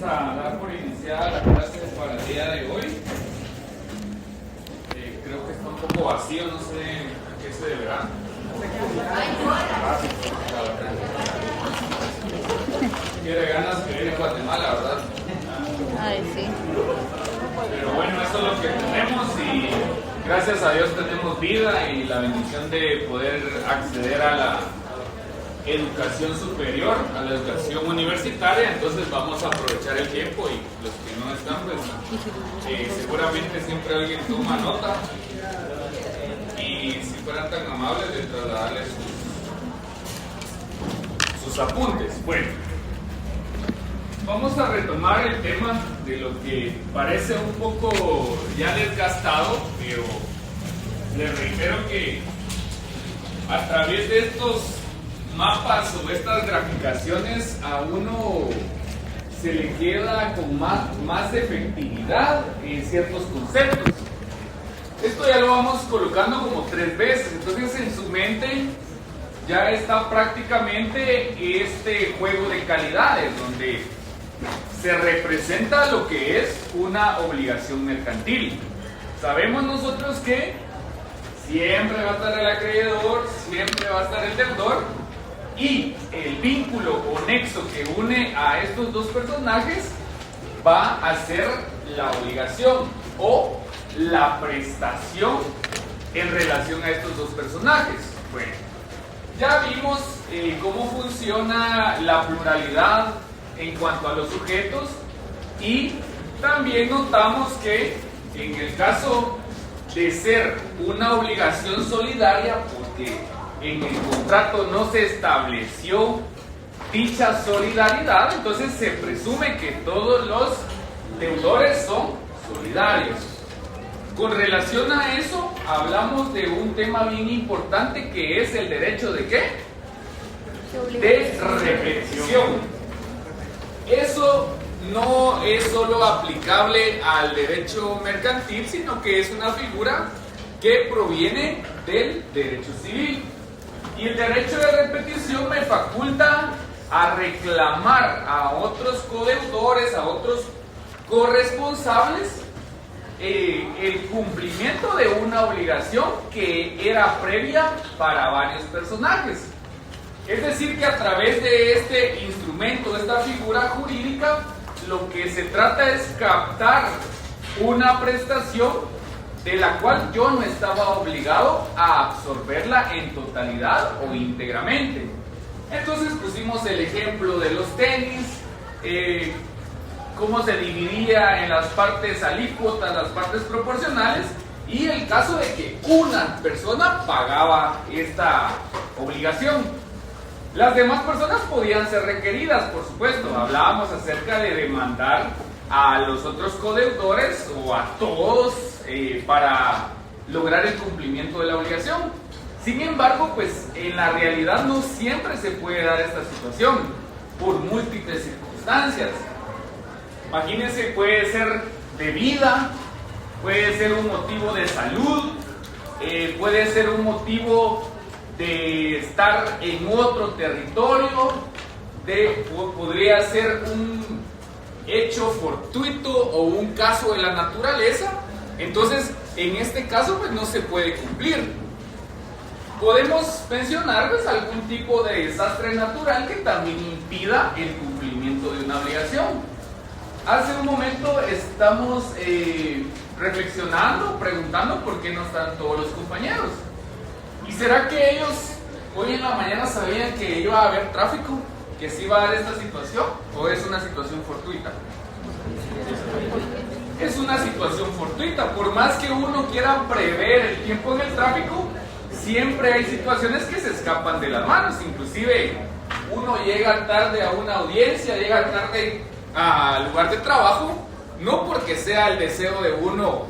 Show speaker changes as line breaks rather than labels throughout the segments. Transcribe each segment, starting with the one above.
a dar por iniciada la clase para el día de hoy. Creo que está un poco vacío, no sé a qué se deberá. Quiere ganas que viene a Guatemala, ¿verdad?
Ay, sí.
Pero bueno, eso es lo que tenemos y gracias a Dios tenemos vida y la bendición de poder acceder a la educación superior, a la educación universitaria. Entonces vamos a aprovechar el tiempo y los que no están, pues seguramente siempre alguien toma nota y si fueran tan amables de trasladarles sus apuntes. Bueno, vamos a retomar el tema de lo que parece un poco ya desgastado, pero les reitero que a través de estos mapas o estas graficaciones a uno se le queda con más efectividad en ciertos conceptos. Esto ya lo vamos colocando como 3 veces, entonces en su mente ya está prácticamente este juego de calidades donde se representa lo que es una obligación mercantil. Sabemos nosotros que siempre va a estar el acreedor, siempre va a estar el deudor, y el vínculo o nexo que une a estos dos personajes va a ser la obligación o la prestación en relación a estos dos personajes. Bueno, ya vimos cómo funciona la pluralidad en cuanto a los sujetos y también notamos que en el caso de ser una obligación solidaria, porque en el contrato no se estableció dicha solidaridad, entonces se presume que todos los deudores son solidarios. Con relación a eso, hablamos de un tema bien importante que es el derecho de ¿qué? De repetición. Eso no es solo aplicable al derecho mercantil, sino que es una figura que proviene del derecho civil. Y el derecho de repetición me faculta a reclamar a otros codeudores, a otros corresponsables, el cumplimiento de una obligación que era previa para varios personajes. Es decir, que a través de este instrumento, de esta figura jurídica, lo que se trata es captar una prestación de la cual yo no estaba obligado a absorberla en totalidad o íntegramente. Entonces pusimos el ejemplo de los tenis, cómo se dividía en las partes alícuotas, las partes proporcionales, y el caso de que una persona pagaba esta obligación. Las demás personas podían ser requeridas, por supuesto. Hablábamos acerca de demandar a los otros codeudores o a todos para lograr el cumplimiento de la obligación. Sin embargo, pues en la realidad no siempre se puede dar esta situación por múltiples circunstancias. Imagínense, puede ser de vida, puede ser un motivo de salud, puede ser un motivo de estar en otro territorio, podría ser un hecho fortuito o un caso de la naturaleza. Entonces, en este caso, pues no se puede cumplir. Podemos mencionar pues algún tipo de desastre natural que también impida el cumplimiento de una obligación. Hace un momento estamos reflexionando, preguntando por qué no están todos los compañeros. ¿Y será que ellos hoy en la mañana sabían que iba a haber tráfico? ¿Que sí iba a dar esta situación? ¿O es una situación fortuita? Es una situación fortuita. Por más que uno quiera prever el tiempo en el tráfico, siempre hay situaciones que se escapan de las manos. Inclusive uno llega tarde a una audiencia, llega tarde al lugar de trabajo, no porque sea el deseo de uno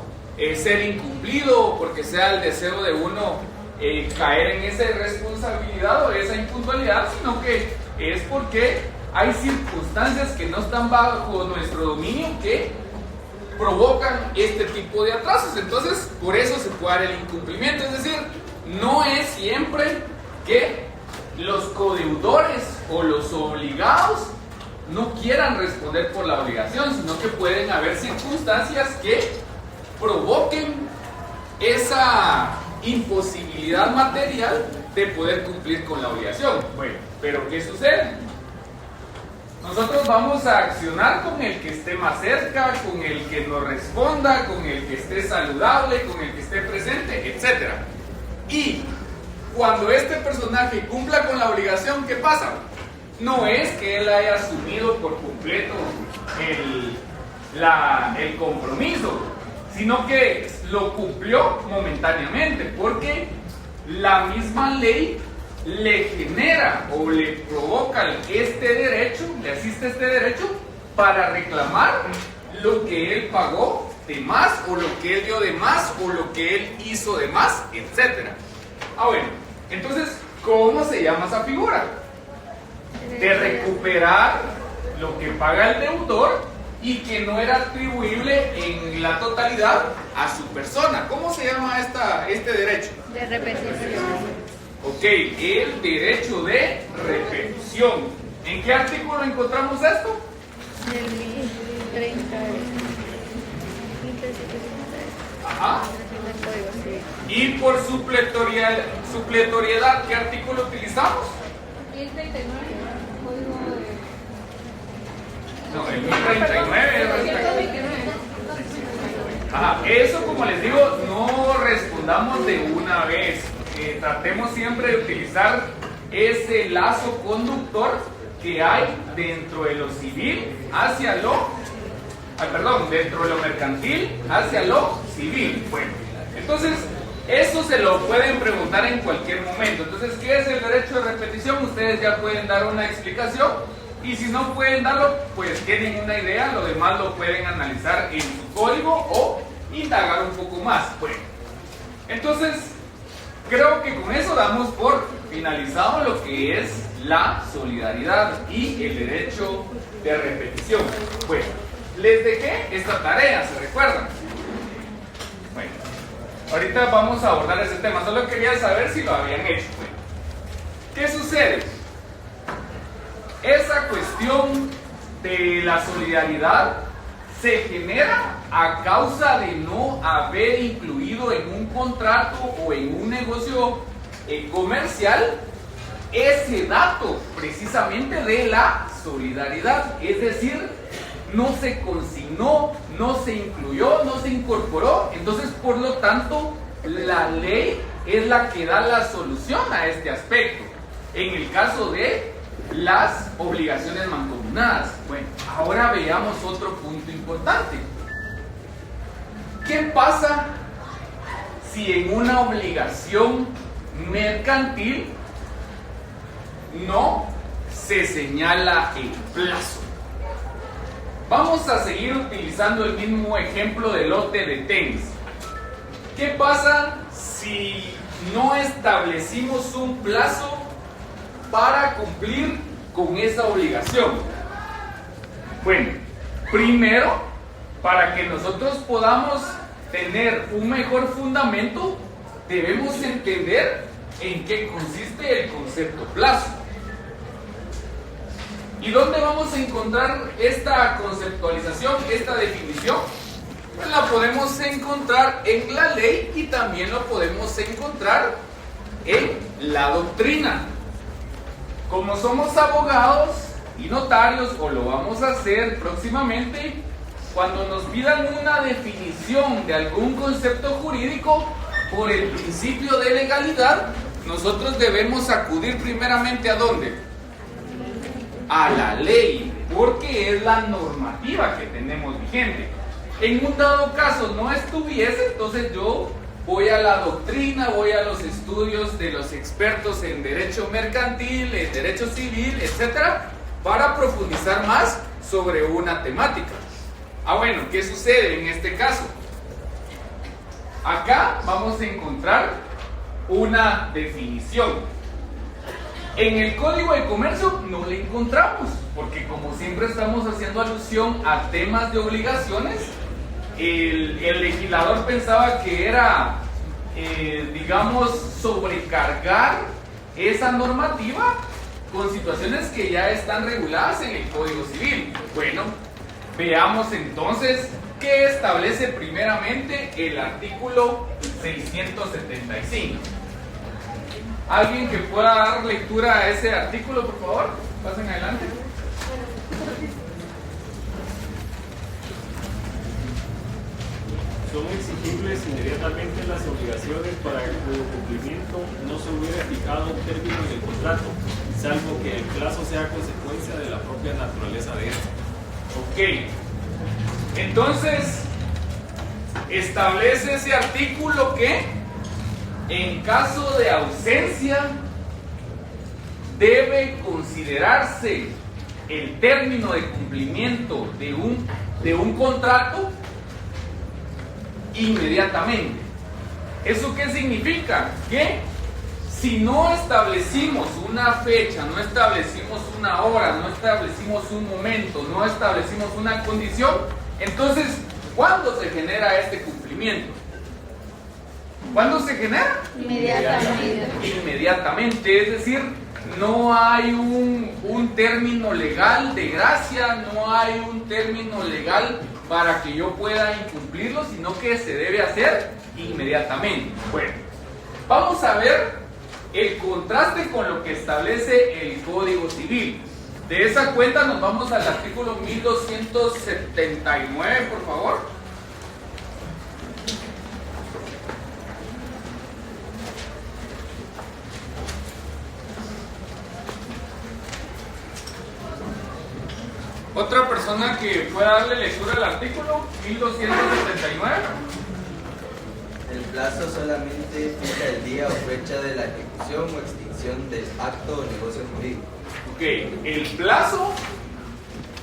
ser incumplido, o porque sea el deseo de uno caer en esa irresponsabilidad o esa impuntualidad, sino que es porque hay circunstancias que no están bajo nuestro dominio que provocan este tipo de atrasos. Entonces, por eso se puede dar el incumplimiento. Es decir, no es siempre que los codeudores o los obligados no quieran responder por la obligación, sino que pueden haber circunstancias que provoquen esa imposibilidad material de poder cumplir con la obligación. Bueno, pero ¿qué sucede? Nosotros vamos a accionar con el que esté más cerca, con el que nos responda, con el que esté saludable, con el que esté presente, etc. Y cuando este personaje cumpla con la obligación, ¿qué pasa? No es que él haya asumido por completo el compromiso, sino que lo cumplió momentáneamente, porque la misma ley le genera o le provoca este derecho, le asiste este derecho para reclamar lo que él pagó de más, o lo que él dio de más, o lo que él hizo de más, etc. Bueno, entonces, ¿cómo se llama esa figura? De recuperar lo que paga el deudor y que no era atribuible en la totalidad a su persona. ¿Cómo se llama este derecho?
De repetición.
Ok, el derecho de repetición. ¿En qué artículo encontramos esto?
En el 1030.
Ajá.
El código civil.
Y por supletoriedad, ¿qué artículo utilizamos?
1039, código de...
No, el 1039. Ajá, eso, como les digo, no respondamos de una vez. Tratemos siempre de utilizar ese lazo conductor que hay dentro de lo civil hacia dentro de lo mercantil hacia lo civil. Bueno, entonces eso se lo pueden preguntar en cualquier momento. Entonces, ¿qué es el derecho de repetición? Ustedes ya pueden dar una explicación, y si no pueden darlo, pues tienen una idea, lo demás lo pueden analizar en su código o indagar un poco más. Bueno, entonces creo que con eso damos por finalizado lo que es la solidaridad y el derecho de repetición. Bueno, les dejé esta tarea, ¿se recuerdan? Bueno, ahorita vamos a abordar ese tema, solo quería saber si lo habían hecho. Bueno, ¿qué sucede? Esa cuestión de la solidaridad se genera a causa de no haber incluido en un contrato o en un negocio comercial ese dato precisamente de la solidaridad. Es decir, no se consignó, no se incluyó, no se incorporó. Entonces, por lo tanto, la ley es la que da la solución a este aspecto. En el caso de las obligaciones mancomunadas. Bueno, ahora veamos otro punto importante. ¿Qué pasa si en una obligación mercantil no se señala el plazo? Vamos a seguir utilizando el mismo ejemplo del lote de tenis. ¿Qué pasa si no establecimos un plazo para cumplir con esa obligación? Bueno, primero, para que nosotros podamos tener un mejor fundamento, debemos entender en qué consiste el concepto plazo. ¿Y dónde vamos a encontrar esta conceptualización, esta definición? Pues la podemos encontrar en la ley y también lo podemos encontrar en la doctrina. Como somos abogados y notarios, o lo vamos a hacer próximamente, cuando nos pidan una definición de algún concepto jurídico, por el principio de legalidad, nosotros debemos acudir primeramente ¿a dónde? A la ley, porque es la normativa que tenemos vigente. En un dado caso no estuviese, entonces yo voy a la doctrina, voy a los estudios de los expertos en derecho mercantil, en derecho civil, etcétera, para profundizar más sobre una temática. Bueno, ¿qué sucede en este caso? Acá vamos a encontrar una definición. En el Código de Comercio no la encontramos, porque como siempre estamos haciendo alusión a temas de obligaciones, el legislador pensaba que era, digamos, sobrecargar esa normativa con situaciones que ya están reguladas en el Código Civil. Bueno, veamos entonces qué establece primeramente el artículo 675. ¿Alguien que pueda dar lectura a ese artículo, por favor? Pasen adelante.
Son exigibles inmediatamente las obligaciones para cuyo cumplimiento no se hubiera fijado un término en el contrato, salvo que el plazo sea consecuencia de la propia naturaleza de este.
Ok. Entonces, establece ese artículo que en caso de ausencia debe considerarse el término de cumplimiento de un contrato inmediatamente. ¿Eso qué significa? Que si no establecimos una fecha, no establecimos una hora, no establecimos un momento, no establecimos una condición, entonces, ¿cuándo se genera este cumplimiento? ¿Cuándo se genera?
Inmediatamente.
Inmediatamente, es decir, no hay un término legal de gracia, no hay un término legal para que yo pueda incumplirlo, sino que se debe hacer inmediatamente. Bueno, vamos a ver el contraste con lo que establece el Código Civil. De esa cuenta nos vamos al artículo 1279, por favor. Otra persona que pueda darle lectura al artículo 1279.
El plazo solamente fija el día o fecha de la ejecución o extinción del acto o negocio jurídico.
Ok, el plazo,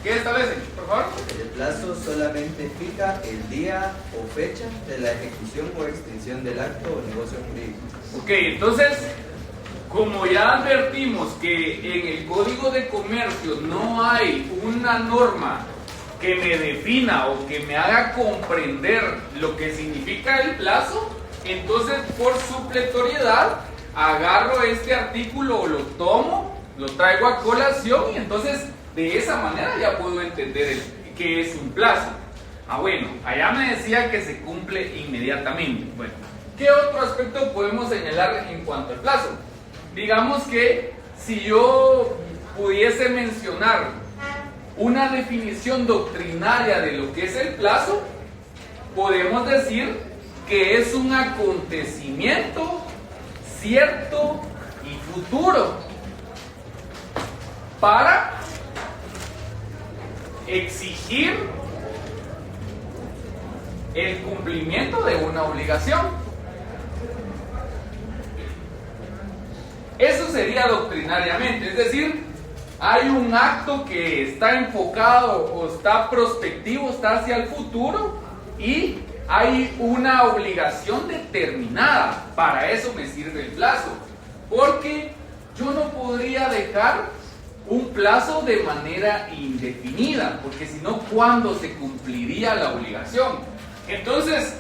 ¿qué establece? Por favor.
El plazo solamente fija el día o fecha de la ejecución o extinción del acto o negocio jurídico.
Ok, entonces, como ya advertimos que en el Código de Comercio no hay una norma que me defina o que me haga comprender lo que significa el plazo, entonces por supletoriedad agarro este artículo o lo tomo, lo traigo a colación y entonces de esa manera ya puedo entender qué es un plazo. Bueno, allá me decía que se cumple inmediatamente. Bueno, ¿qué otro aspecto podemos señalar en cuanto al plazo? Digamos que si yo pudiese mencionar una definición doctrinaria de lo que es el plazo, podemos decir que es un acontecimiento cierto y futuro para exigir el cumplimiento de una obligación. Eso sería doctrinariamente, es decir, hay un acto que está enfocado o está prospectivo, está hacia el futuro y hay una obligación determinada. Para eso me sirve el plazo, porque yo no podría dejar un plazo de manera indefinida, porque si no, ¿cuándo se cumpliría la obligación? Entonces,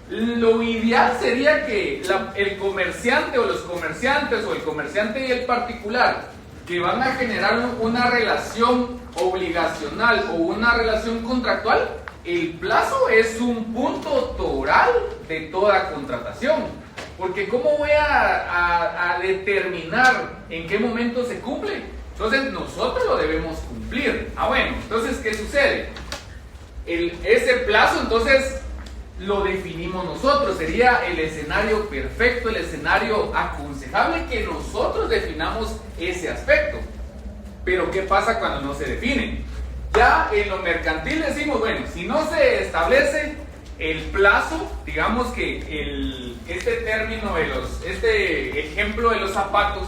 lo ideal sería que el comerciante o los comerciantes o el comerciante y el particular que van a generar una relación obligacional o una relación contractual, el plazo es un punto toral de toda contratación. Porque ¿cómo voy a determinar en qué momento se cumple? Entonces nosotros lo debemos cumplir. Bueno, entonces ¿qué sucede? Ese plazo entonces lo definimos nosotros, sería el escenario perfecto, el escenario aconsejable que nosotros definamos ese aspecto. Pero ¿qué pasa cuando no se define? Ya en lo mercantil decimos, bueno, si no se establece el plazo, digamos que este término este ejemplo de los zapatos,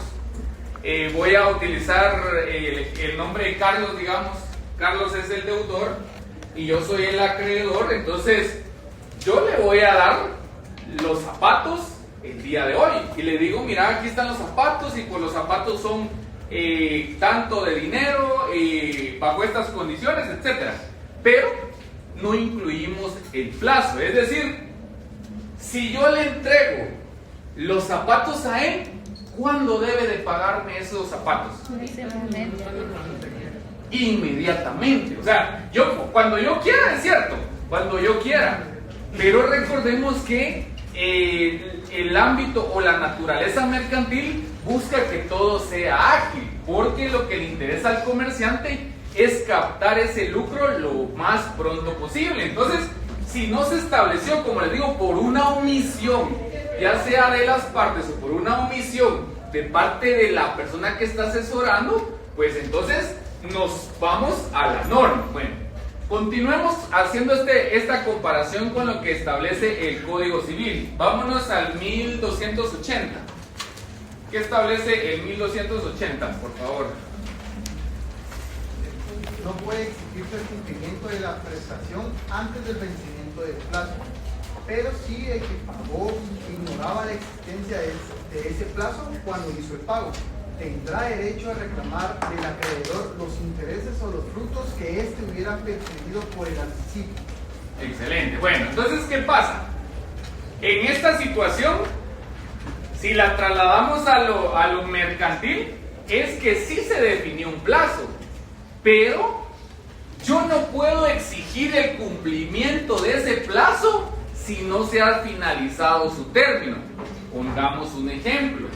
voy a utilizar el nombre de Carlos, digamos. Carlos es el deudor y yo soy el acreedor, entonces yo le voy a dar los zapatos el día de hoy y le digo, mira, aquí están los zapatos y pues los zapatos son tanto de dinero bajo estas condiciones, etcétera. Pero no incluimos el plazo, es decir, si yo le entrego los zapatos a él, ¿cuándo debe de pagarme esos zapatos?
En ese momento.
Inmediatamente. O sea, cuando yo quiera, es cierto, cuando yo quiera. Pero recordemos que el ámbito o la naturaleza mercantil busca que todo sea ágil, porque lo que le interesa al comerciante es captar ese lucro lo más pronto posible. Entonces, si no se estableció, como les digo, por una omisión, ya sea de las partes o por una omisión de parte de la persona que está asesorando, pues entonces nos vamos a la norma. Bueno, continuemos haciendo esta comparación con lo que establece el Código Civil. Vámonos al 1280. ¿Qué establece el 1280, por favor?
No puede exigirse el cumplimiento de la prestación antes del vencimiento del plazo, pero sí el que pagó ignoraba la existencia de ese plazo cuando hizo el pago. Tendrá derecho a reclamar del acreedor los intereses o los frutos que éste hubiera percibido por el anticipo.
Excelente. Bueno, entonces, ¿qué pasa? En esta situación, si la trasladamos a lo mercantil, es que sí se definió un plazo, pero yo no puedo exigir el cumplimiento de ese plazo si no se ha finalizado su término. Pongamos un ejemplo.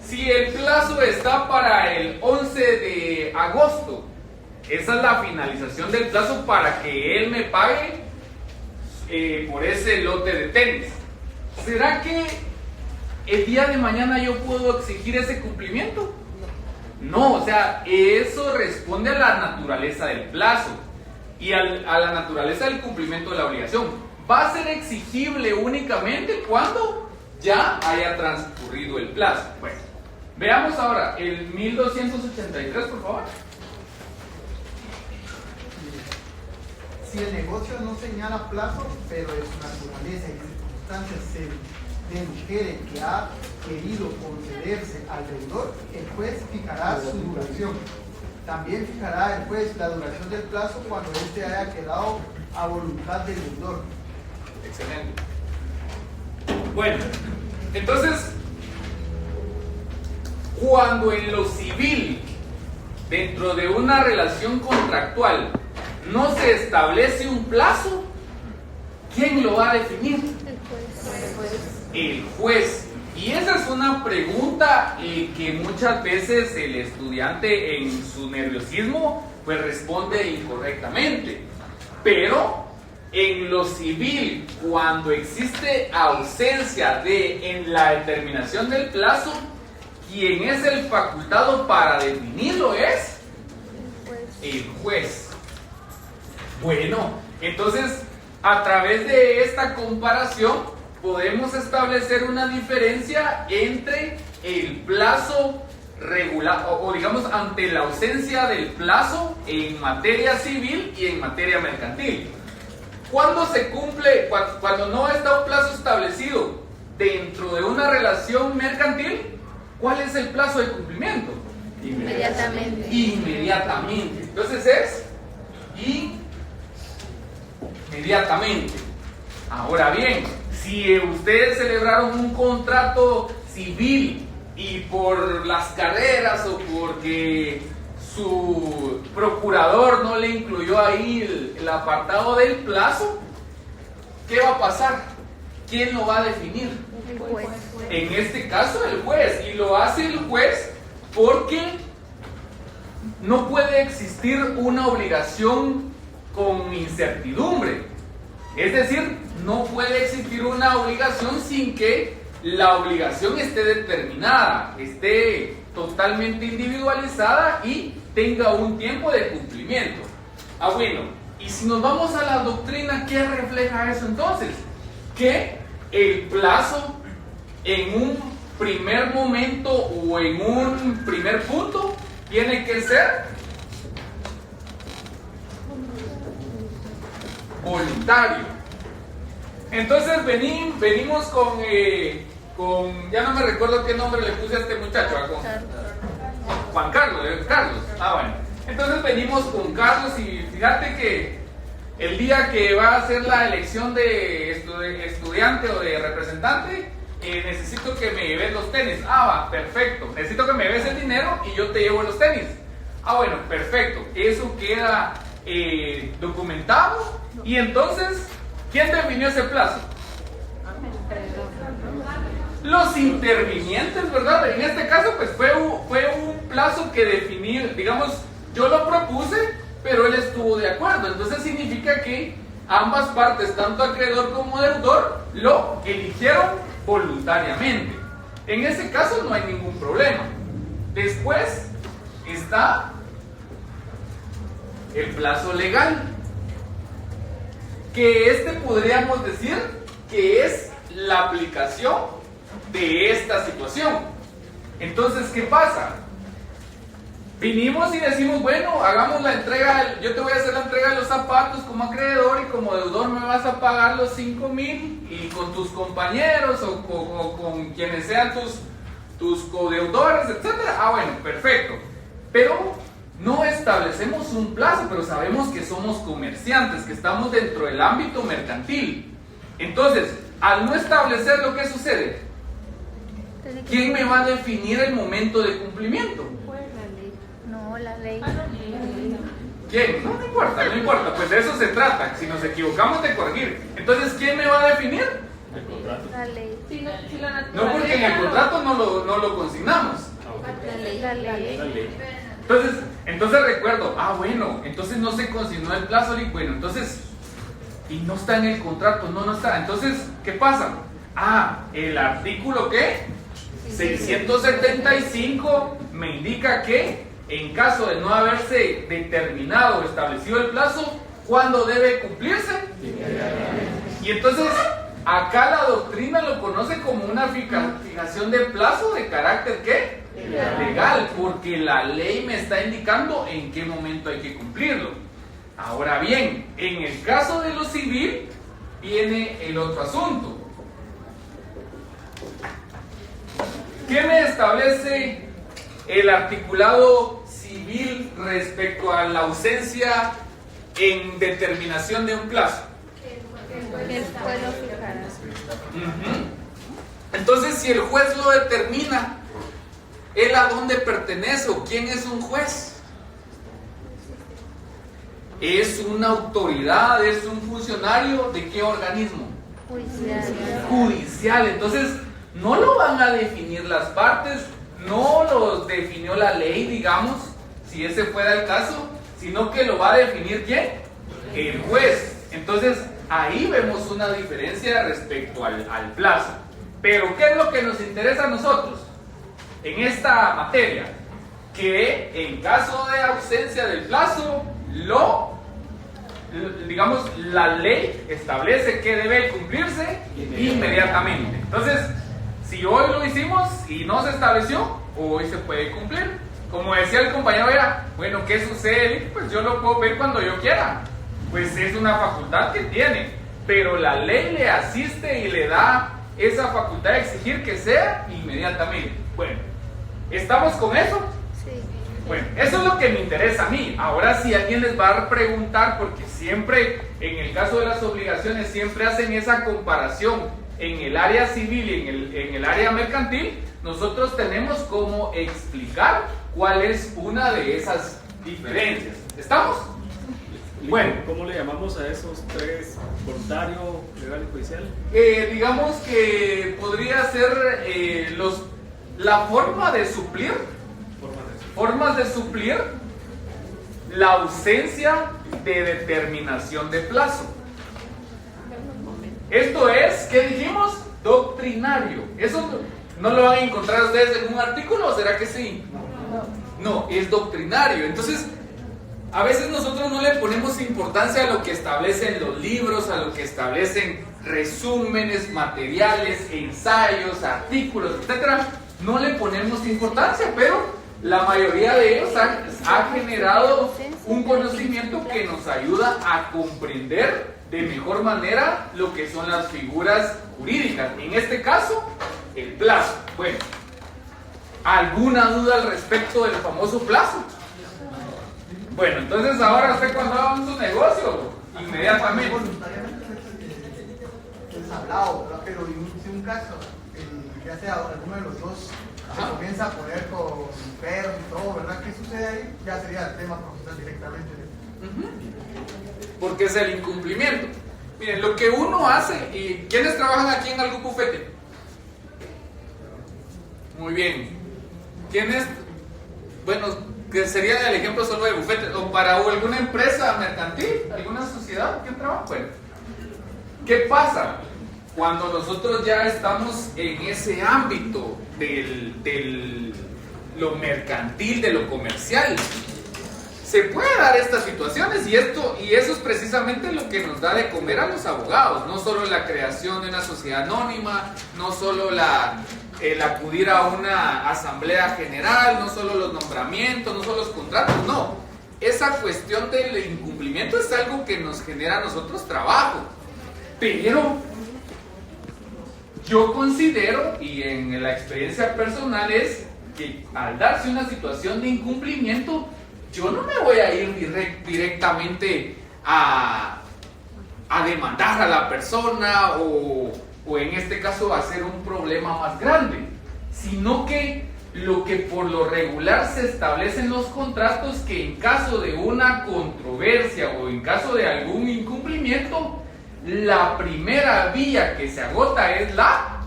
Si el plazo está para el 11 de agosto, esa es la finalización del plazo para que él me pague por ese lote de tenis. ¿Será que el día de mañana yo puedo exigir ese cumplimiento? No, o sea, eso responde a la naturaleza del plazo y a la naturaleza del cumplimiento de la obligación. Va a ser exigible únicamente cuando ya haya transcurrido el plazo. Bueno, veamos ahora el 1283, por favor.
Si el negocio no señala plazo, pero de su naturaleza y circunstancias se dedujere que ha querido concederse al deudor, el juez fijará su duración. También fijará el juez la duración del plazo cuando éste haya quedado a voluntad del deudor.
Excelente. Bueno, entonces, cuando en lo civil, dentro de una relación contractual, no se establece un plazo, ¿quién lo va a definir? El juez. Y esa es una pregunta que muchas veces el estudiante en su nerviosismo pues responde incorrectamente. Pero en lo civil, cuando existe ausencia en la determinación del plazo, quien es el facultado para definirlo es el juez. Bueno, entonces a través de esta comparación podemos establecer una diferencia entre el plazo regular o digamos ante la ausencia del plazo en materia civil y en materia mercantil. ¿Cuándo se cumple? Cuando no está un plazo establecido dentro de una relación mercantil, ¿cuál es el plazo de cumplimiento?
Inmediatamente.
Inmediatamente. Entonces es inmediatamente. Ahora bien, si ustedes celebraron un contrato civil y por las carreras o porque su procurador no le incluyó ahí el apartado del plazo, ¿qué va a pasar? ¿Quién lo va a definir?
El juez.
En este caso el juez, y lo hace el juez porque no puede existir una obligación con incertidumbre. Es decir, no puede existir una obligación sin que la obligación esté determinada, esté totalmente individualizada y tenga un tiempo de cumplimiento. Bueno, y si nos vamos a la doctrina, ¿qué refleja eso entonces? Que el plazo en un primer momento o en un primer punto tiene que ser voluntario. Entonces venimos con ya no me recuerdo qué nombre le puse a este muchacho, Juan Carlos. Bueno, entonces venimos con Carlos y fíjate que el día que va a hacer la elección de estudiante o de representante, necesito que me lleves los tenis. Ah, va, perfecto. Necesito que me lleves el dinero y yo te llevo los tenis. Ah, bueno, perfecto. Eso queda documentado. Y entonces, ¿quién definió ese plazo? Los intervinientes, ¿verdad? En este caso, pues fue un plazo que definí, digamos, yo lo propuse, pero él estuvo de acuerdo. Entonces significa que ambas partes, tanto acreedor como deudor, lo eligieron voluntariamente. En ese caso no hay ningún problema. Después está el plazo legal, que podríamos decir que es la aplicación de esta situación. Entonces, ¿qué pasa? Vinimos y decimos, bueno, hagamos la entrega, yo te voy a hacer la entrega de los zapatos como acreedor y como deudor me vas a pagar los 5,000 y con tus compañeros o con quienes sean tus codeudores, etc. Ah, bueno, perfecto. Pero no establecemos un plazo, pero sabemos que somos comerciantes, que estamos dentro del ámbito mercantil. Entonces, al no establecerlo, ¿qué sucede? ¿Quién me va a definir el momento de cumplimiento?
No, la ley.
¿Quién? No importa, pues de eso se trata. Si nos equivocamos, de corregir. Entonces, ¿quién me va a definir?
El contrato.
La ley.
No, porque en el contrato no lo consignamos.
La ley.
Entonces recuerdo, bueno, entonces no se consignó el plazo, y bueno, entonces, y no está en el contrato, no está. Entonces, ¿qué pasa? El artículo ¿qué? 675 me indica que en caso de no haberse determinado o establecido el plazo, ¿cuándo debe cumplirse? Y entonces, acá la doctrina lo conoce como una fijación de plazo de carácter ¿qué? Legal, porque la ley me está indicando en qué momento hay que cumplirlo. Ahora bien, en el caso de lo civil, viene el otro asunto. ¿Qué me establece el articulado civil respecto a la ausencia en determinación de un plazo?
Que el juez lo fijará.
Entonces, si el juez lo determina, ¿él a dónde pertenece o quién es un juez? ¿Es una autoridad? ¿Es un funcionario? ¿De qué organismo? Judicial. Entonces, no lo van a definir las partes, no lo definió la ley, digamos, si ese fuera el caso, sino que lo va a definir ¿quién? El juez. Entonces, ahí vemos una diferencia respecto al plazo. Pero, ¿qué es lo que nos interesa a nosotros en esta materia? Que en caso de ausencia del plazo, la ley establece que debe cumplirse inmediatamente. Entonces, si hoy lo hicimos y no se estableció, hoy se puede cumplir. Como decía el compañero, bueno, ¿qué sucede? Pues yo lo puedo ver cuando yo quiera. Pues es una facultad que tiene, pero la ley le asiste y le da esa facultad de exigir que sea inmediatamente. Bueno, ¿estamos con eso?
Sí.
Bueno, eso es lo que me interesa a mí. Ahora, si alguien les va a preguntar, porque siempre, en el caso de las obligaciones, siempre hacen esa comparación en el área civil y en el área mercantil, nosotros tenemos como explicar cuál es una de esas diferencias. ¿Estamos? Bueno,
¿cómo le llamamos a esos tres? ¿Voluntario, legal y judicial?
Digamos que podría ser la forma de suplir. Formas de suplir la ausencia de determinación de plazo. Esto es, ¿qué dijimos? Doctrinario. ¿Eso no lo van a encontrar ustedes en un artículo o será que sí? No, es doctrinario. Entonces, a veces nosotros no le ponemos importancia a lo que establecen los libros, a lo que establecen resúmenes, materiales, ensayos, artículos, etc. No le ponemos importancia, pero la mayoría de ellos ha generado un conocimiento que nos ayuda a comprender de mejor manera lo que son las figuras jurídicas. En este caso, el plazo. Bueno, ¿alguna duda al respecto del famoso plazo? Bueno, entonces ahora usted cuando haga su negocio, inmediatamente.
es hablado, ¿verdad? Pero si un caso, ya sea alguno de los dos, se comienza a poner con perros y todo, ¿verdad? ¿Qué sucede ahí? Ya sería el tema procesal directamente.
Porque es el incumplimiento. Miren, lo que uno hace, y ¿quiénes trabajan aquí en algún bufete? Muy bien. ¿Quiénes? Bueno, que sería el ejemplo solo de bufete, o para alguna empresa mercantil, alguna sociedad, ¿quién trabaja? Bueno, ¿qué pasa cuando nosotros ya estamos en ese ámbito de lo mercantil, de lo comercial? Se puede dar estas situaciones y eso es precisamente lo que nos da de comer a los abogados, no solo la creación de una sociedad anónima, no solo el acudir a una asamblea general, no solo los nombramientos, no solo los contratos, no. Esa cuestión del incumplimiento es algo que nos genera a nosotros trabajo, pero yo considero, y en la experiencia personal es que al darse una situación de incumplimiento, yo no me voy a ir directamente a demandar a la persona o en este caso a hacer un problema más grande, sino que lo que por lo regular se establece en los contratos, que en caso de una controversia o en caso de algún incumplimiento, la primera vía que se agota es la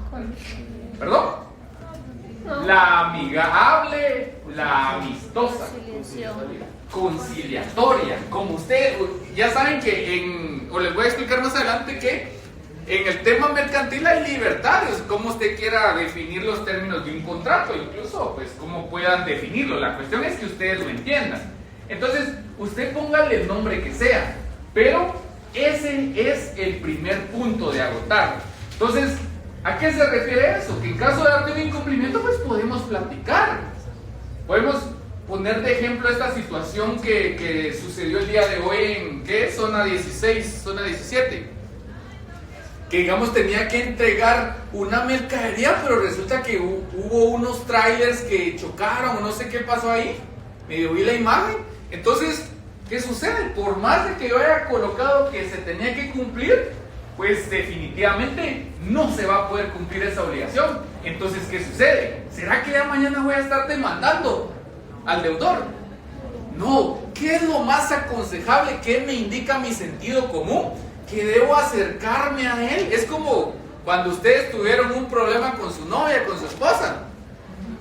amigable, la amistosa, conciliatoria. Como ustedes ya saben que o les voy a explicar más adelante que en el tema mercantil hay libertades, como usted quiera definir los términos de un contrato, incluso pues cómo puedan definirlo. La cuestión es que ustedes lo entiendan. Entonces, usted póngale el nombre que sea, pero ese es el primer punto de agotar. Entonces, ¿a qué se refiere eso? Que en caso de darte un incumplimiento, pues podemos platicar. Podemos poner de ejemplo esta situación que sucedió el día de hoy en ¿qué? Zona 16, zona 17. Que digamos tenía que entregar una mercadería, pero resulta que hubo unos trailers que chocaron o no sé qué pasó ahí. Medio vi la imagen. Entonces, ¿qué sucede? Por más de que yo haya colocado que se tenía que cumplir, pues definitivamente no se va a poder cumplir esa obligación. Entonces, ¿qué sucede? ¿Será que ya mañana voy a estar demandando al deudor? No. ¿Qué es lo más aconsejable? ¿Qué me indica mi sentido común? Que debo acercarme a él. Es como cuando ustedes tuvieron un problema con su novia, con su esposa.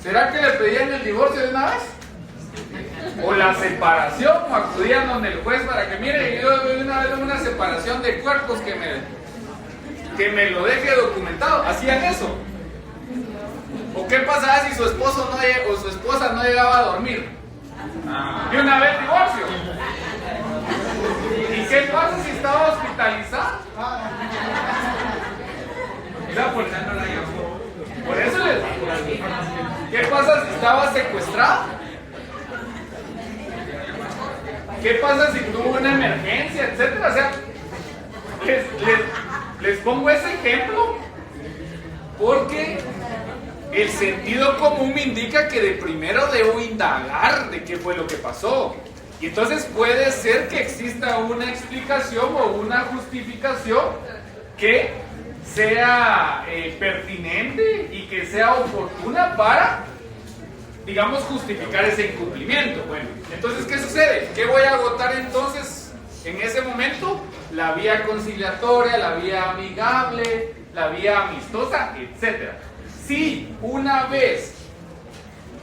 ¿Será que le pedían el divorcio de una vez? O la separación, o acudían donde el juez para que mire, yo una vez una separación de cuerpos que me lo deje documentado. ¿Hacían eso? ¿O qué pasaba si su esposo o su esposa no llegaba a dormir? Y una vez divorcio. ¿Y qué pasa si estaba hospitalizado? Por eso les digo. ¿Qué pasa si estaba secuestrado? ¿Qué pasa si tuvo una emergencia, etcétera? O sea, les pongo ese ejemplo porque el sentido común me indica que de primero debo indagar de qué fue lo que pasó. Y entonces puede ser que exista una explicación o una justificación que sea pertinente y que sea oportuna para, digamos, justificar ese incumplimiento. Bueno, entonces, ¿qué sucede? ¿Qué voy a agotar entonces en ese momento? La vía conciliatoria, la vía amigable, la vía amistosa, etc. Si una vez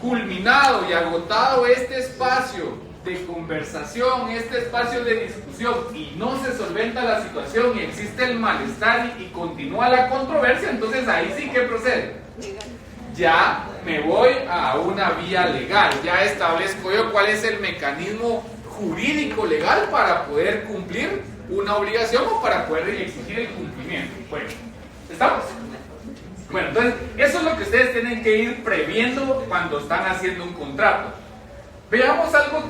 culminado y agotado este espacio de conversación, este espacio de discusión, y no se solventa la situación y existe el malestar y continúa la controversia, entonces ahí sí que procede. Ya me voy a una vía legal, ya establezco yo cuál es el mecanismo jurídico legal para poder cumplir una obligación o para poder exigir el cumplimiento. Bueno, ¿estamos? Bueno, entonces eso es lo que ustedes tienen que ir previendo cuando están haciendo un contrato. Veamos algo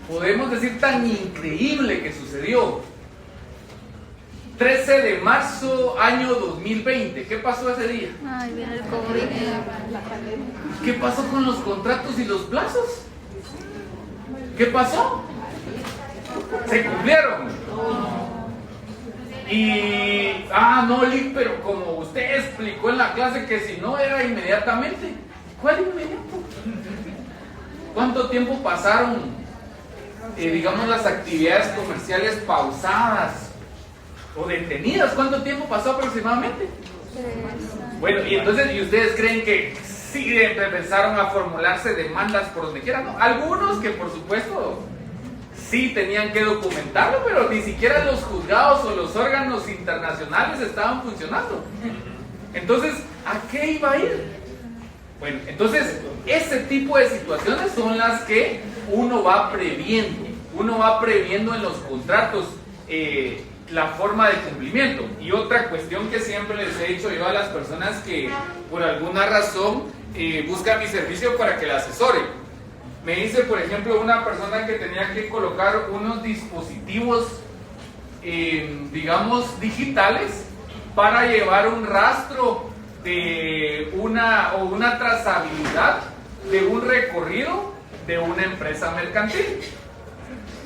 podemos decir, tan increíble que sucedió. 13 de marzo, año 2020. ¿Qué pasó ese día?
Ay, viene el COVID.
¿Qué pasó con los contratos y los plazos? ¿Qué pasó? ¿Se cumplieron? Y, no, Lick, pero como usted explicó en la clase que si no era inmediatamente. ¿Cuál inmediato? ¿Cuánto tiempo pasaron, digamos, las actividades comerciales pausadas o detenidas? ¿Cuánto tiempo pasó aproximadamente? Bueno, y entonces, ¿y ustedes creen que sí empezaron a formularse demandas por donde quiera? No, algunos que por supuesto sí tenían que documentarlo, pero ni siquiera los juzgados o los órganos internacionales estaban funcionando. Entonces, ¿a qué iba a ir? Bueno, entonces, ese tipo de situaciones son las que uno va previendo. Uno va previendo en los contratos la forma de cumplimiento. Y otra cuestión que siempre les he dicho yo a las personas que por alguna razón buscan mi servicio para que la asesore. Me dice, por ejemplo, una persona que tenía que colocar unos dispositivos, digamos, digitales para llevar un rastro de una trazabilidad de un recorrido de una empresa mercantil.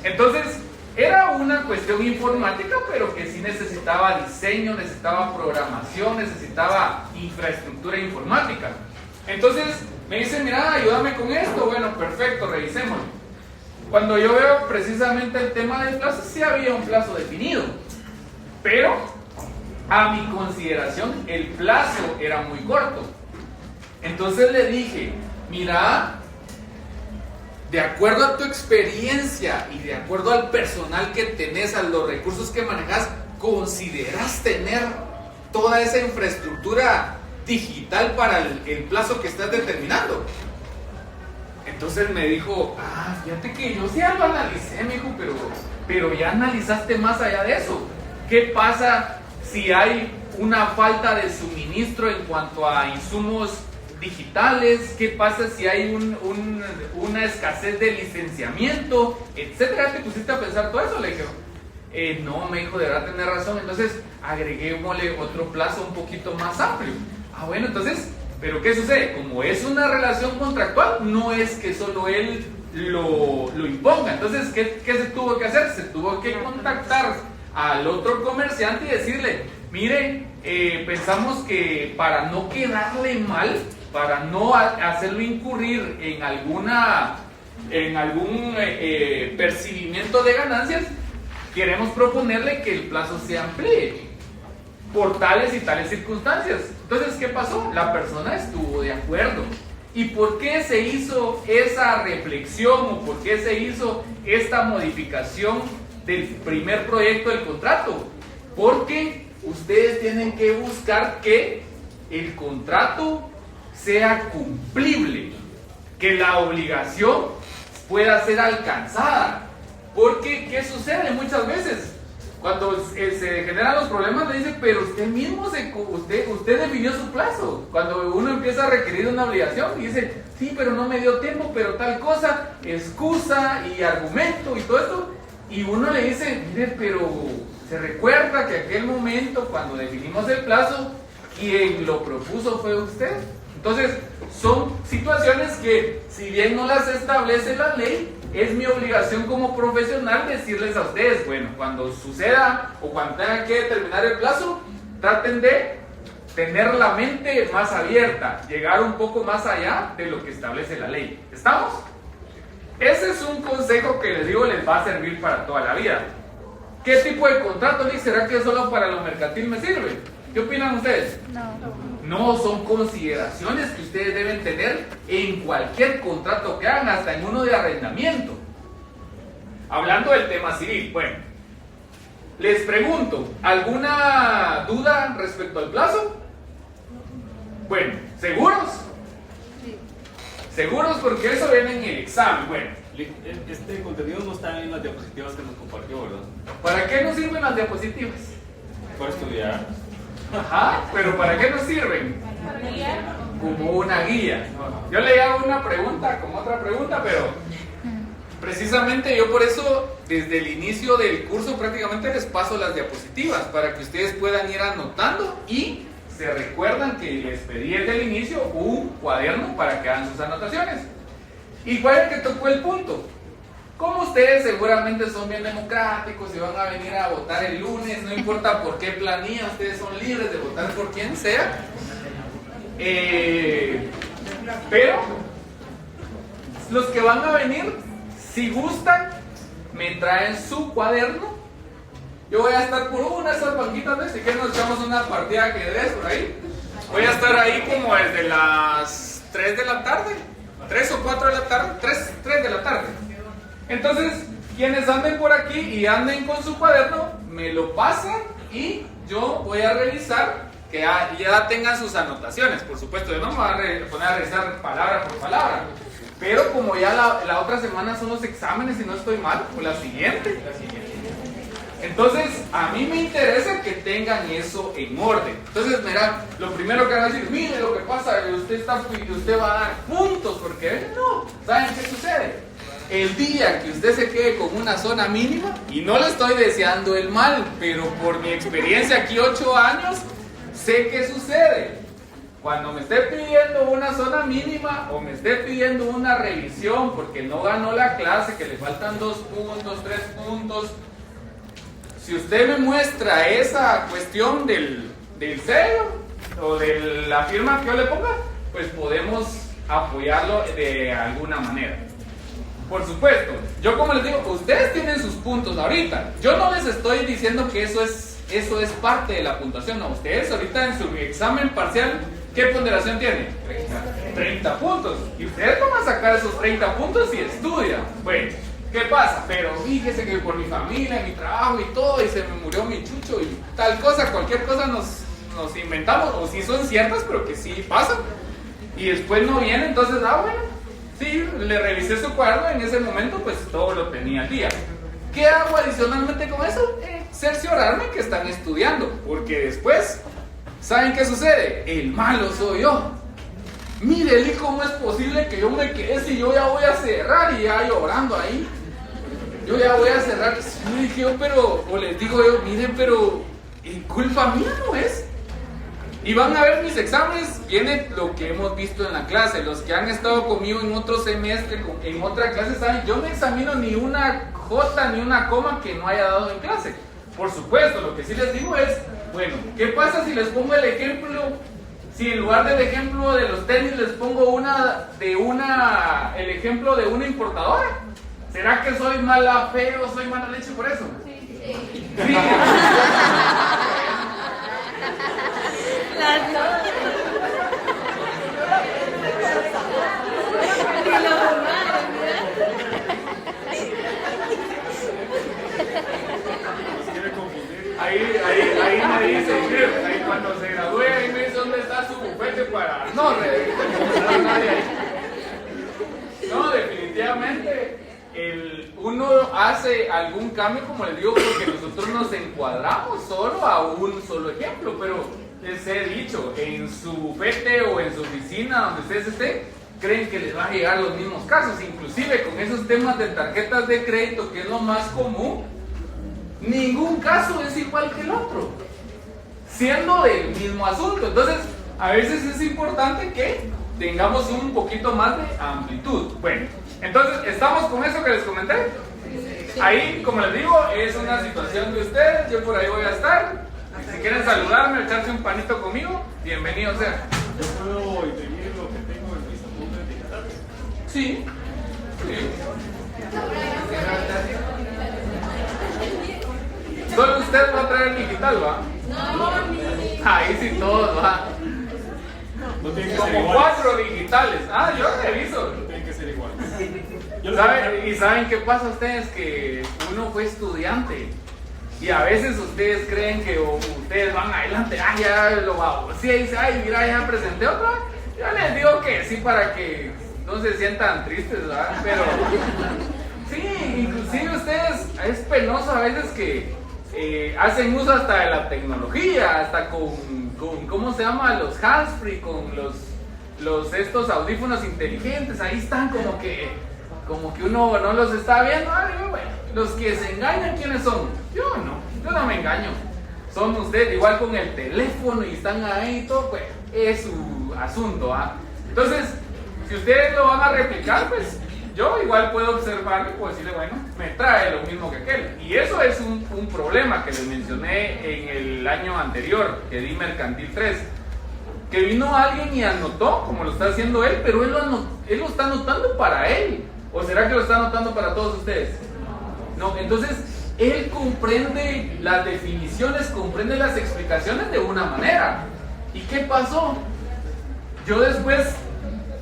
Entonces, era una cuestión informática, pero que sí necesitaba diseño, necesitaba programación, necesitaba infraestructura informática. Entonces, me dice, mira, ayúdame con esto. Bueno, perfecto, revisémoslo. Cuando yo veo precisamente el tema del plazo, sí había un plazo definido, pero a mi consideración el plazo era muy corto. Entonces le dije, mira, de acuerdo a tu experiencia y de acuerdo al personal que tenés, a los recursos que manejas, ¿consideras tener toda esa infraestructura digital para el plazo que estás determinando? Entonces me dijo, fíjate que yo sí lo analicé, me dijo, pero ya analizaste más allá de eso. ¿Qué pasa si hay una falta de suministro en cuanto a insumos digitales? ¿Qué pasa si hay una escasez de licenciamiento, etcétera? ¿Te pusiste a pensar todo eso? Le dije, no, me dijo, de verdad tener razón. Entonces agreguémosle otro plazo un poquito más amplio. Bueno, entonces, ¿pero qué sucede? Como es una relación contractual, no es que solo él lo imponga. Entonces, ¿qué se tuvo que hacer? Se tuvo que contactar al otro comerciante y decirle, mire, pensamos que para no quedarle mal, para no hacerlo incurrir en algún percibimiento de ganancias, queremos proponerle que el plazo se amplíe por tales y tales circunstancias. Entonces, ¿qué pasó? La persona estuvo de acuerdo. ¿Y por qué se hizo esa reflexión o por qué se hizo esta modificación del primer proyecto del contrato? Porque ustedes tienen que buscar que el contrato sea cumplible, que la obligación pueda ser alcanzada. Porque, ¿qué sucede muchas veces? Cuando se generan los problemas, le dice, pero usted mismo, usted definió su plazo. Cuando uno empieza a requerir una obligación, dice, sí, pero no me dio tiempo, pero tal cosa, excusa y argumento y todo esto. Y uno le dice, mire, pero se recuerda que aquel momento, cuando definimos el plazo, quien lo propuso fue usted. Entonces, son situaciones que, si bien no las establece la ley, es mi obligación como profesional decirles a ustedes, bueno, cuando suceda o cuando tengan que determinar el plazo, traten de tener la mente más abierta, llegar un poco más allá de lo que establece la ley. ¿Estamos? Ese es un consejo que les digo, les va a servir para toda la vida. ¿Qué tipo de contrato, Lick? ¿Será que solo para lo mercantil me sirve? ¿Qué opinan ustedes? No, son consideraciones que ustedes deben tener en cualquier contrato que hagan, hasta en uno de arrendamiento. Hablando del tema civil, bueno, les pregunto, ¿alguna duda respecto al plazo? Bueno, ¿seguros?
Sí.
¿Seguros? Porque eso viene en el examen. Bueno,
Este contenido no está en las diapositivas que nos compartió, ¿verdad?
¿para qué nos sirven las diapositivas?
Para estudiar.
Ajá, pero ¿para qué nos sirven? Como una guía. Yo le hago una pregunta como otra pregunta, pero precisamente yo por eso desde el inicio del curso prácticamente les paso las diapositivas para que ustedes puedan ir anotando y se recuerdan que les pedí desde el inicio un cuaderno para que hagan sus anotaciones. ¿Y cuál es el que tocó el punto? como ustedes seguramente son bien democráticos y van a venir a votar el lunes, no importa por qué planilla, ustedes son libres de votar por quien sea. Pero los que van a venir, si gustan, me traen su cuaderno. Yo voy a estar por una de esas banquitas, ¿ves? Si quieren nos echamos una partida de ajedrez por ahí. Voy a estar ahí como desde las 3 de la tarde, 3 o 4 de la tarde, 3 de la tarde. Entonces, quienes anden por aquí y anden con su cuaderno, me lo pasan y yo voy a revisar que ya tengan sus anotaciones. Por supuesto, yo no me voy a poner a revisar palabra por palabra, pero como ya la otra semana son los exámenes, si no estoy mal, o la siguiente. Entonces, a mí me interesa que tengan eso en orden. Entonces, mira, lo primero que van a decir, mire lo que pasa, usted va a dar puntos, porque no, ¿saben qué sucede? El día que usted se quede con una zona mínima, y no le estoy deseando el mal, pero por mi experiencia aquí 8 años, sé qué sucede. Cuando me esté pidiendo una zona mínima o me esté pidiendo una revisión porque no ganó la clase, que le faltan 2 puntos, 3 puntos, si usted me muestra esa cuestión del sello o de la firma que yo le ponga, pues podemos apoyarlo de alguna manera. Por supuesto, yo como les digo, ustedes tienen sus puntos ahorita. Yo no les estoy diciendo que eso es parte de la puntuación. No, ustedes ahorita en su examen parcial, ¿qué ponderación tienen? 30 puntos. Y ustedes van a sacar esos 30 puntos y estudian. Bueno, ¿qué pasa? Pero fíjese que por mi familia, mi trabajo y todo, y se me murió mi chucho y tal cosa, cualquier cosa nos inventamos, o si son ciertas, pero que sí pasan. Y después no viene, entonces, bueno, sí, le revisé su cuaderno, en ese momento pues todo lo tenía al día. ¿Qué hago adicionalmente con eso? Cerciorarme que están estudiando, porque después, ¿saben qué sucede? El malo soy yo. Mire, Eli, ¿cómo es posible que yo me quede si yo ya voy a cerrar y ya llorando ahí? Yo ya voy a cerrar. Sí, dije yo, pero, o les digo yo, miren, pero culpa mía no es. Y van a ver mis exámenes, viene lo que hemos visto en la clase. Los que han estado conmigo en otro semestre, en otra clase, saben, yo no examino ni una jota ni una coma que no haya dado en clase. Por supuesto, lo que sí les digo es, bueno, ¿qué pasa si les pongo el ejemplo? Si en lugar del ejemplo de los tenis les pongo el ejemplo de una importadora, ¿será que soy mala fe o soy mala leche por eso? Sí. Sí.
Las dos.
Ahí me dice, ahí cuando se gradúe, ahí me dice dónde está su bufete para... No, nadie ahí. No, definitivamente, uno hace algún cambio, como les digo, porque nosotros nos encuadramos solo a un solo ejemplo, pero les he dicho, en su bufete o en su oficina, donde ustedes estén, creen que les van a llegar los mismos casos, inclusive con esos temas de tarjetas de crédito, que es lo más común. Ningún caso es igual que el otro, siendo del mismo asunto. Entonces, a veces es importante que tengamos un poquito más de amplitud. Bueno, entonces, ¿estamos con eso que les comenté? Ahí, como les digo, es una situación de ustedes. Yo por ahí voy a estar. Si quieren saludarme o echarse un panito conmigo, bienvenido sea.
¿Yo puedo imprimir lo que tengo en mis apuntes digitales?
Sí. Solo usted va a traer digital, ¿va?
No, ni.
Ahí sí todos, ¿va?
No tiene que ser
Como
igual.
4 digitales. Yo reviso.
No tiene que ser igual.
¿Y saben qué pasa a ustedes? Que uno fue estudiante y a veces ustedes creen que ustedes van adelante, ya lo hago. Sí, dice, mira, ya presenté otra. Yo les digo que sí, para que no se sientan tristes, ¿verdad? Pero sí, inclusive ustedes, es penoso a veces que hacen uso hasta de la tecnología, hasta con ¿cómo se llama? Los hands-free, con estos audífonos inteligentes. Ahí están como que uno no los está viendo. Bueno, los que se engañan, ¿quiénes son? Yo no me engaño. Son ustedes, igual con el teléfono y están ahí y todo, pues es su asunto, ¿ah? Entonces, si ustedes lo van a replicar, pues yo igual puedo observarlo y puedo decirle, bueno, me trae lo mismo que aquel. Y eso es un problema que les mencioné en el año anterior, que di Mercantil 3. Que vino alguien y anotó, como lo está haciendo él, pero él lo está anotando para él. ¿O será que lo está anotando para todos ustedes? No, entonces él comprende las definiciones, comprende las explicaciones de una manera. ¿Y qué pasó? Yo después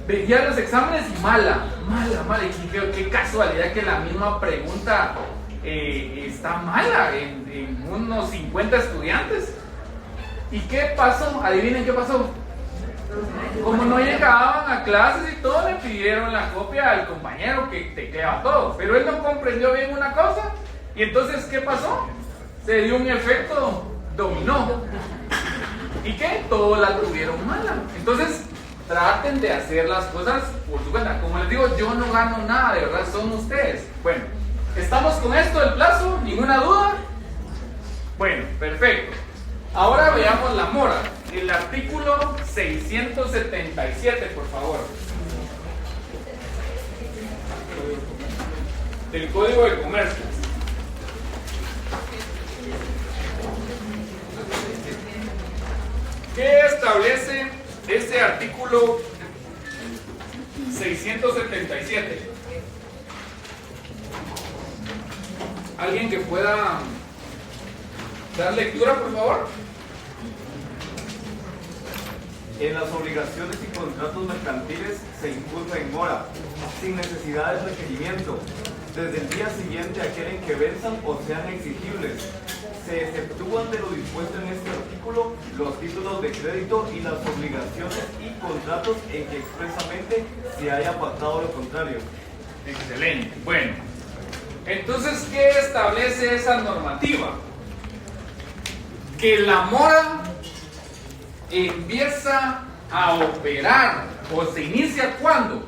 veía los exámenes y mala. Y qué casualidad que la misma pregunta está mala en unos 50 estudiantes. ¿Y qué pasó? Adivinen qué pasó. Como no llegaban a clases y todo, le pidieron la copia al compañero que tecleaba todo. Pero él no comprendió bien una cosa. Y entonces, ¿qué pasó? Se dio un efecto dominó. ¿Y qué? Todos la tuvieron mala. Entonces, traten de hacer las cosas por su cuenta. Como les digo, yo no gano nada, de verdad, son ustedes. Bueno, ¿estamos con esto del plazo? ¿Ninguna duda? Bueno, perfecto. Ahora veamos la mora. El artículo 677, por favor. Del Código de Comercio. ¿Qué establece este artículo 677? ¿Alguien que pueda dar lectura, por favor?
En las obligaciones y contratos mercantiles se incurre en mora, sin necesidad de requerimiento, desde el día siguiente a aquel en que venzan o sean exigibles. Se exceptúan de lo dispuesto en este artículo los títulos de crédito y las obligaciones y contratos en que expresamente se haya apartado lo contrario.
Excelente. Bueno, entonces, ¿qué establece esa normativa? Que la mora empieza a operar o se inicia ¿cuándo?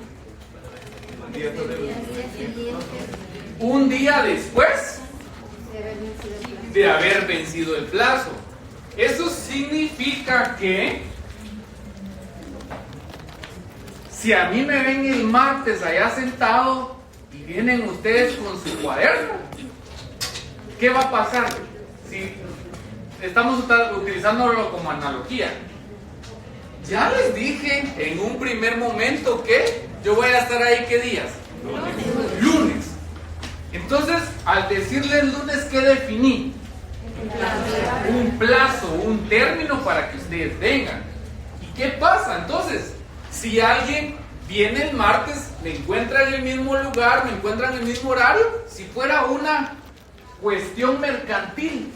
Un día después de haber vencido el plazo. Eso significa que si a mí me ven el martes allá sentado y vienen ustedes con su cuaderno, ¿qué va a pasar? Si estamos utilizándolo como analogía. Ya les dije en un primer momento que yo voy a estar ahí, ¿qué días? Lunes. Entonces, al decirles lunes, ¿qué definí? Un plazo, un término para que ustedes vengan. ¿Y qué pasa? Entonces, si alguien viene el martes, me encuentra en el mismo lugar, me encuentra en el mismo horario, si fuera una cuestión mercantil,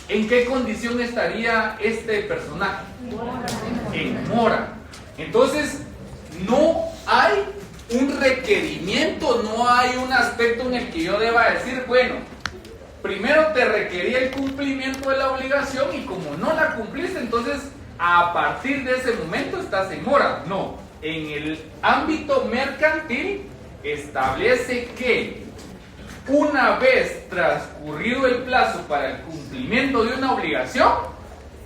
¿en qué condición estaría este personaje? En mora. Entonces, no hay un requerimiento, no hay un aspecto en el que yo deba decir, bueno, primero te requería el cumplimiento de la obligación y como no la cumpliste, entonces a partir de ese momento estás en mora. No, en el ámbito mercantil establece que una vez transcurrido el plazo para el cumplimiento de una obligación,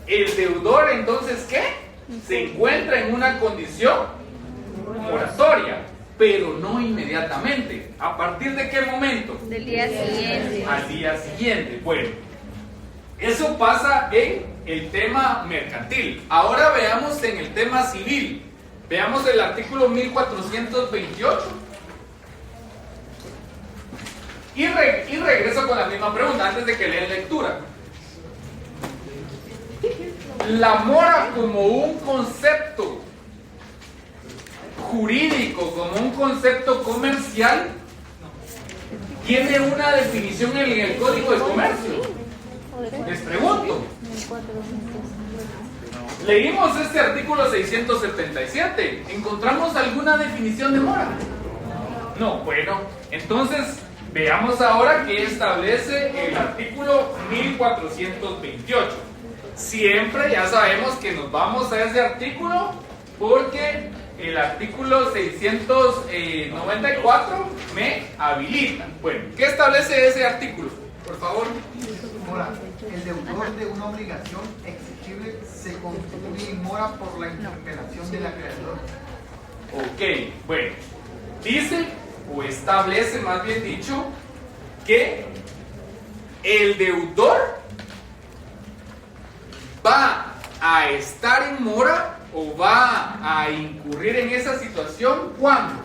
el deudor entonces ¿qué? Se encuentra en una condición moratoria, pero no inmediatamente. ¿A partir de qué momento?
Del día siguiente.
Al día siguiente. Bueno, eso pasa en el tema mercantil. Ahora veamos en el tema civil. Veamos el artículo 1428. Y regreso con la misma pregunta antes de que lean lectura. La mora como un concepto jurídico, como un concepto comercial, tiene una definición en el Código de Comercio. Les pregunto. Leímos este artículo 677. ¿Encontramos alguna definición de mora? No, bueno, entonces veamos ahora qué establece el artículo 1428. Siempre ya sabemos que nos vamos a ese artículo porque el artículo 694 me habilita. Bueno, ¿qué establece ese artículo? Por favor.
Mora. El deudor de una obligación exigible se constituye en mora por la interpelación del acreedor.
Ok, bueno. dice, o establece más bien dicho, que el deudor va a estar en mora o va a incurrir en esa situación cuando.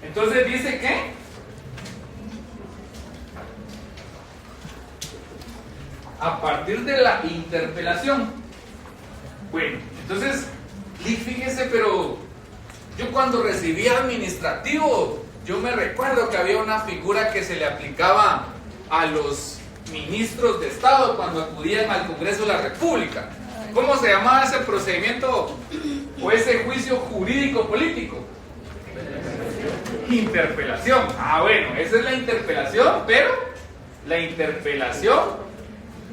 Entonces dice que a partir de la interpelación. Bueno, entonces, fíjese, pero yo cuando recibí administrativo, yo me recuerdo que había una figura que se le aplicaba a los ministros de Estado cuando acudían al Congreso de la República. ¿Cómo se llamaba ese procedimiento o ese juicio jurídico político? Interpelación. Bueno, esa es la interpelación, pero la interpelación,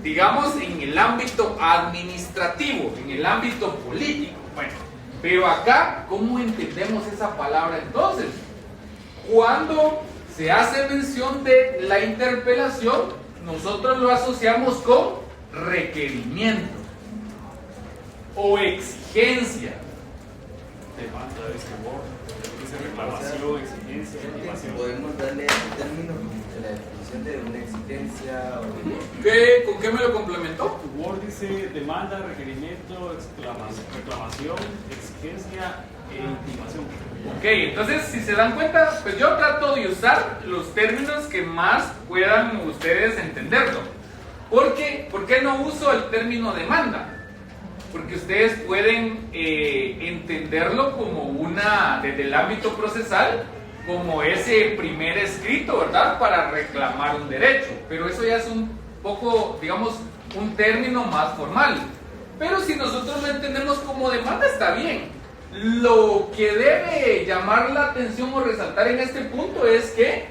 digamos, en el ámbito administrativo, en el ámbito político. Bueno, pero acá, ¿cómo entendemos esa palabra entonces? Cuando se hace mención de la interpelación, nosotros lo asociamos con requerimiento o exigencia.
Demanda, dice reclamación, exigencia, reclamación.
Podemos darle un término como que la definición de una exigencia o...
¿Con qué me lo complementó?
Word dice demanda, requerimiento, reclamación, exigencia e intimación.
Ok, entonces si se dan cuenta, pues yo trato de usar los términos que más puedan ustedes entenderlo. ¿Por qué no uso el término demanda? Porque ustedes pueden entenderlo como desde el ámbito procesal, como ese primer escrito, ¿verdad? Para reclamar un derecho. Pero eso ya es un poco, digamos, un término más formal. Pero si nosotros lo entendemos como demanda, está bien. Lo que debe llamar la atención o resaltar en este punto es que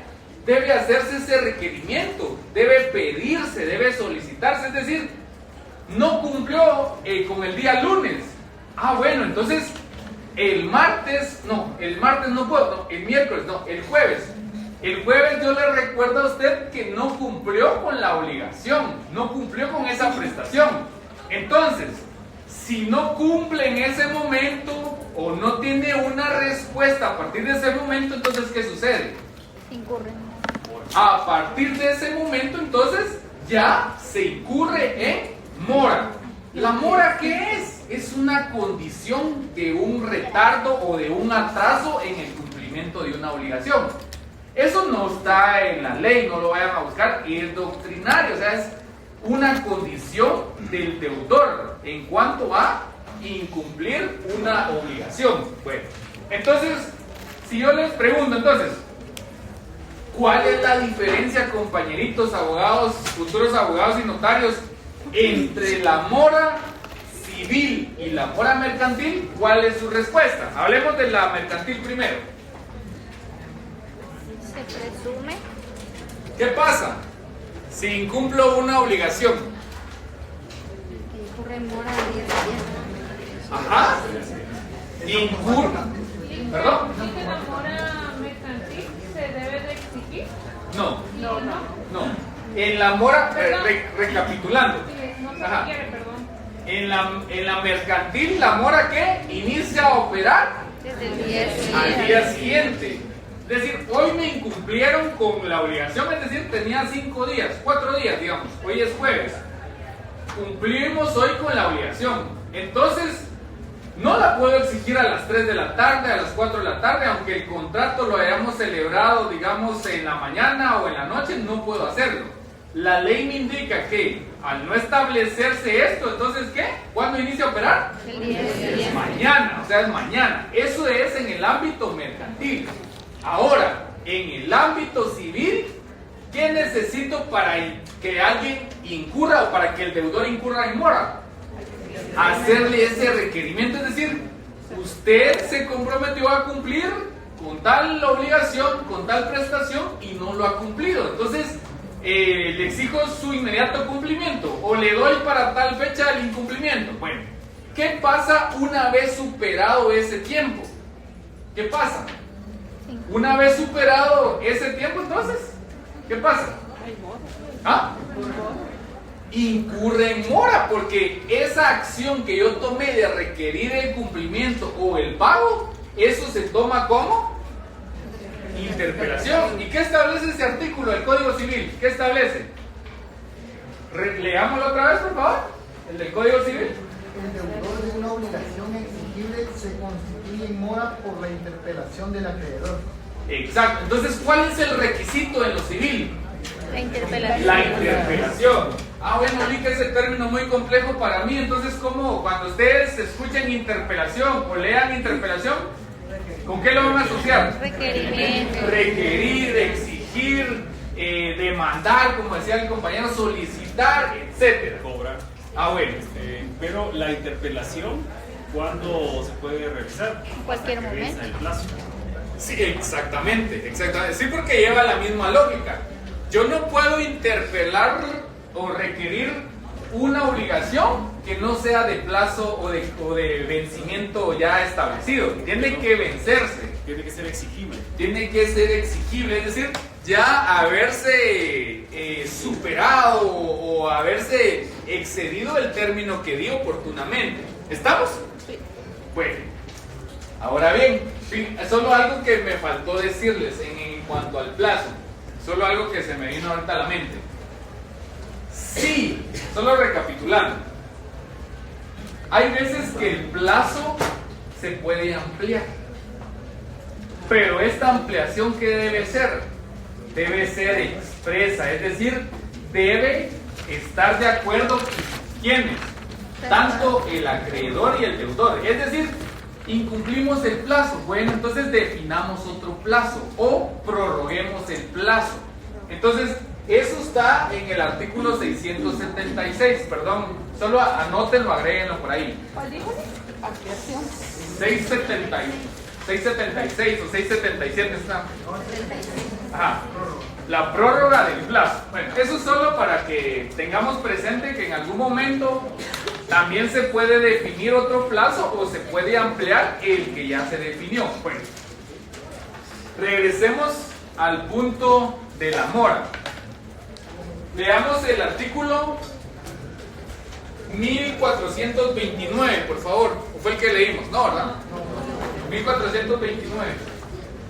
debe hacerse ese requerimiento, debe pedirse, debe solicitarse, es decir, no cumplió con el día lunes. Bueno, entonces el martes no puedo, el miércoles no, el jueves. El jueves yo le recuerdo a usted que no cumplió con la obligación, no cumplió con esa prestación. Entonces, si no cumple en ese momento o no tiene una respuesta a partir de ese momento, entonces ¿qué sucede?
Incurre.
A partir de ese momento, entonces ya se incurre en mora. ¿La mora qué es? Es una condición de un retardo o de un atraso en el cumplimiento de una obligación. Eso no está en la ley, no lo vayan a buscar, y es doctrinario, o sea, es una condición del deudor en cuanto a incumplir una obligación. Bueno, entonces, si yo les pregunto, entonces, ¿cuál es la diferencia, compañeritos abogados, futuros abogados y notarios, entre la mora civil y la mora mercantil? ¿Cuál es su respuesta? Hablemos de la mercantil primero.
Se presume.
¿Qué pasa si incumplo una obligación?
Que incurre en mora al día siguiente.
Ajá. Incurre. ¿Perdón?
¿Y que la mora mercantil se debe de exigir?
No.
No.
En la mora,
Perdón.
recapitulando.
Sí, no se
Ajá.
requiere, perdón.
En la mercantil, la mora ¿qué? Inicia a operar
Desde el día
al
siguiente.
día siguiente. Es decir, hoy me incumplieron con la obligación, es decir, tenía 5 días, 4 días, digamos. Hoy es jueves. Cumplimos hoy con la obligación. Entonces, no la puedo exigir a las 3 de la tarde, a las 4 de la tarde, aunque el contrato lo hayamos celebrado, digamos, en la mañana o en la noche, no puedo hacerlo. La ley me indica que al no establecerse esto, entonces, ¿qué? ¿Cuándo inicia a operar?
El día siguiente.
Es mañana, o sea, es mañana. Eso es en el ámbito mercantil. Ahora, en el ámbito civil, ¿qué necesito para que alguien incurra o para que el deudor incurra en mora? Hacerle ese requerimiento, es decir, usted se comprometió a cumplir con tal obligación, con tal prestación y no lo ha cumplido. Entonces, le exijo su inmediato cumplimiento o le doy para tal fecha el incumplimiento. Bueno, ¿qué pasa una vez superado ese tiempo? ¿Qué pasa? Una vez superado ese tiempo, entonces, ¿qué pasa? incurre en mora, porque esa acción que yo tomé de requerir el cumplimiento o el pago, eso se toma como interpelación. ¿Y qué establece ese artículo del Código Civil? ¿Qué establece? Leámoslo otra vez, por favor. El del Código Civil.
El deudor de una obligación exigible se constituye en mora por la interpelación del acreedor.
Exacto. Entonces, ¿cuál es el requisito en lo civil?
La interpelación.
La interpelación. Bueno, Lica, ese término muy complejo para mí. Entonces, ¿cómo? Cuando ustedes escuchen interpelación o lean interpelación, ¿con qué lo van a asociar?
Requerimiento.
Requerir, exigir, demandar, como decía el compañero, solicitar, etcétera.
Cobrar.
Bueno.
Pero la interpelación, ¿cuándo se puede realizar?
En cualquier
Hasta que venza
momento.
el plazo.
Sí, exactamente. Sí, porque lleva la misma lógica. Yo no puedo interpelar o requerir una obligación que no sea de plazo o de vencimiento ya establecido. Tiene que vencerse.
Tiene que ser exigible.
Tiene que ser exigible, es decir, ya haberse superado o haberse excedido el término que di oportunamente. ¿Estamos?
Sí.
Bueno, ahora bien, solo algo que me faltó decirles en cuanto al plazo, solo algo que se me vino ahorita a la mente. Sí, solo recapitulando, hay veces que el plazo se puede ampliar, pero esta ampliación, ¿qué debe ser? Debe ser expresa, es decir, debe estar de acuerdo ¿quiénes? Tanto el acreedor y el deudor. Es decir, incumplimos el plazo, bueno, entonces definamos otro plazo o prorroguemos el plazo. Entonces, eso está en el artículo 676, perdón, solo anótenlo, agréguenlo por ahí.
¿Cuál dijo? Ampliación.
676 o 677 está. Ajá. La prórroga del plazo. Bueno, eso es solo para que tengamos presente que en algún momento también se puede definir otro plazo o se puede ampliar el que ya se definió. Bueno, regresemos al punto de la mora. Veamos el artículo 1429, por favor. ¿O fue el que leímos? No, ¿verdad? 1429.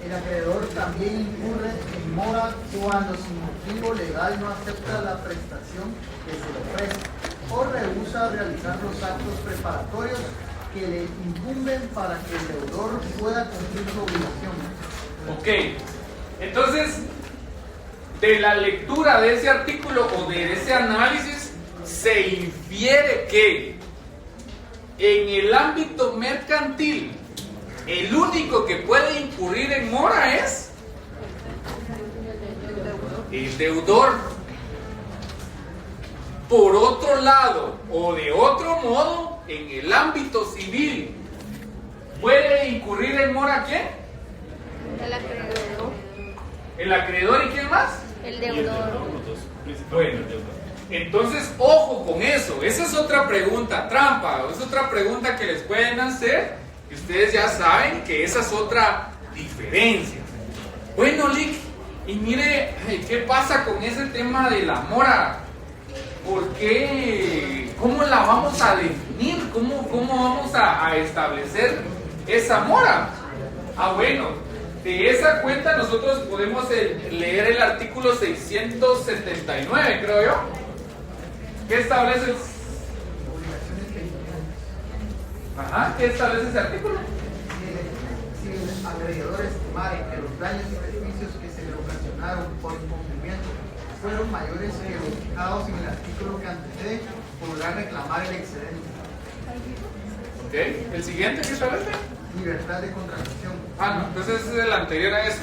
El acreedor también incurre en mora cuando sin motivo legal no acepta la prestación que se le ofrece o rehúsa realizar los actos preparatorios que le incumben para que el deudor pueda cumplir su obligación.
Ok, entonces, de la lectura de ese artículo o de ese análisis, se infiere que en el ámbito mercantil, el único que puede incurrir en mora es el deudor. Por otro lado, o de otro modo, en el ámbito civil, ¿puede incurrir en mora quién?
El acreedor.
¿El acreedor y quién más?
El
Y el
deudor.
deudor, los dos, principalmente
Bueno.
el deudor.
Entonces, ojo con eso. Esa es otra pregunta trampa, es otra pregunta que les pueden hacer. Y ustedes ya saben que esa es otra diferencia. Bueno, Lick, y mire, ¿qué pasa con ese tema de la mora? ¿Por qué? ¿Cómo la vamos a definir? ¿Cómo vamos a establecer esa mora? Bueno, de esa cuenta nosotros podemos leer el artículo 679, creo yo. ¿Qué establece? Ajá, ¿qué establece ese artículo?
Si el acreedor estimare que los daños y perjuicios que se le ocasionaron por incumplimiento fueron mayores que los fijados en el artículo que antecede, podrá reclamar el excedente.
Ok, ¿el siguiente qué establece?
Libertad de contratación.
No, entonces es el anterior a eso.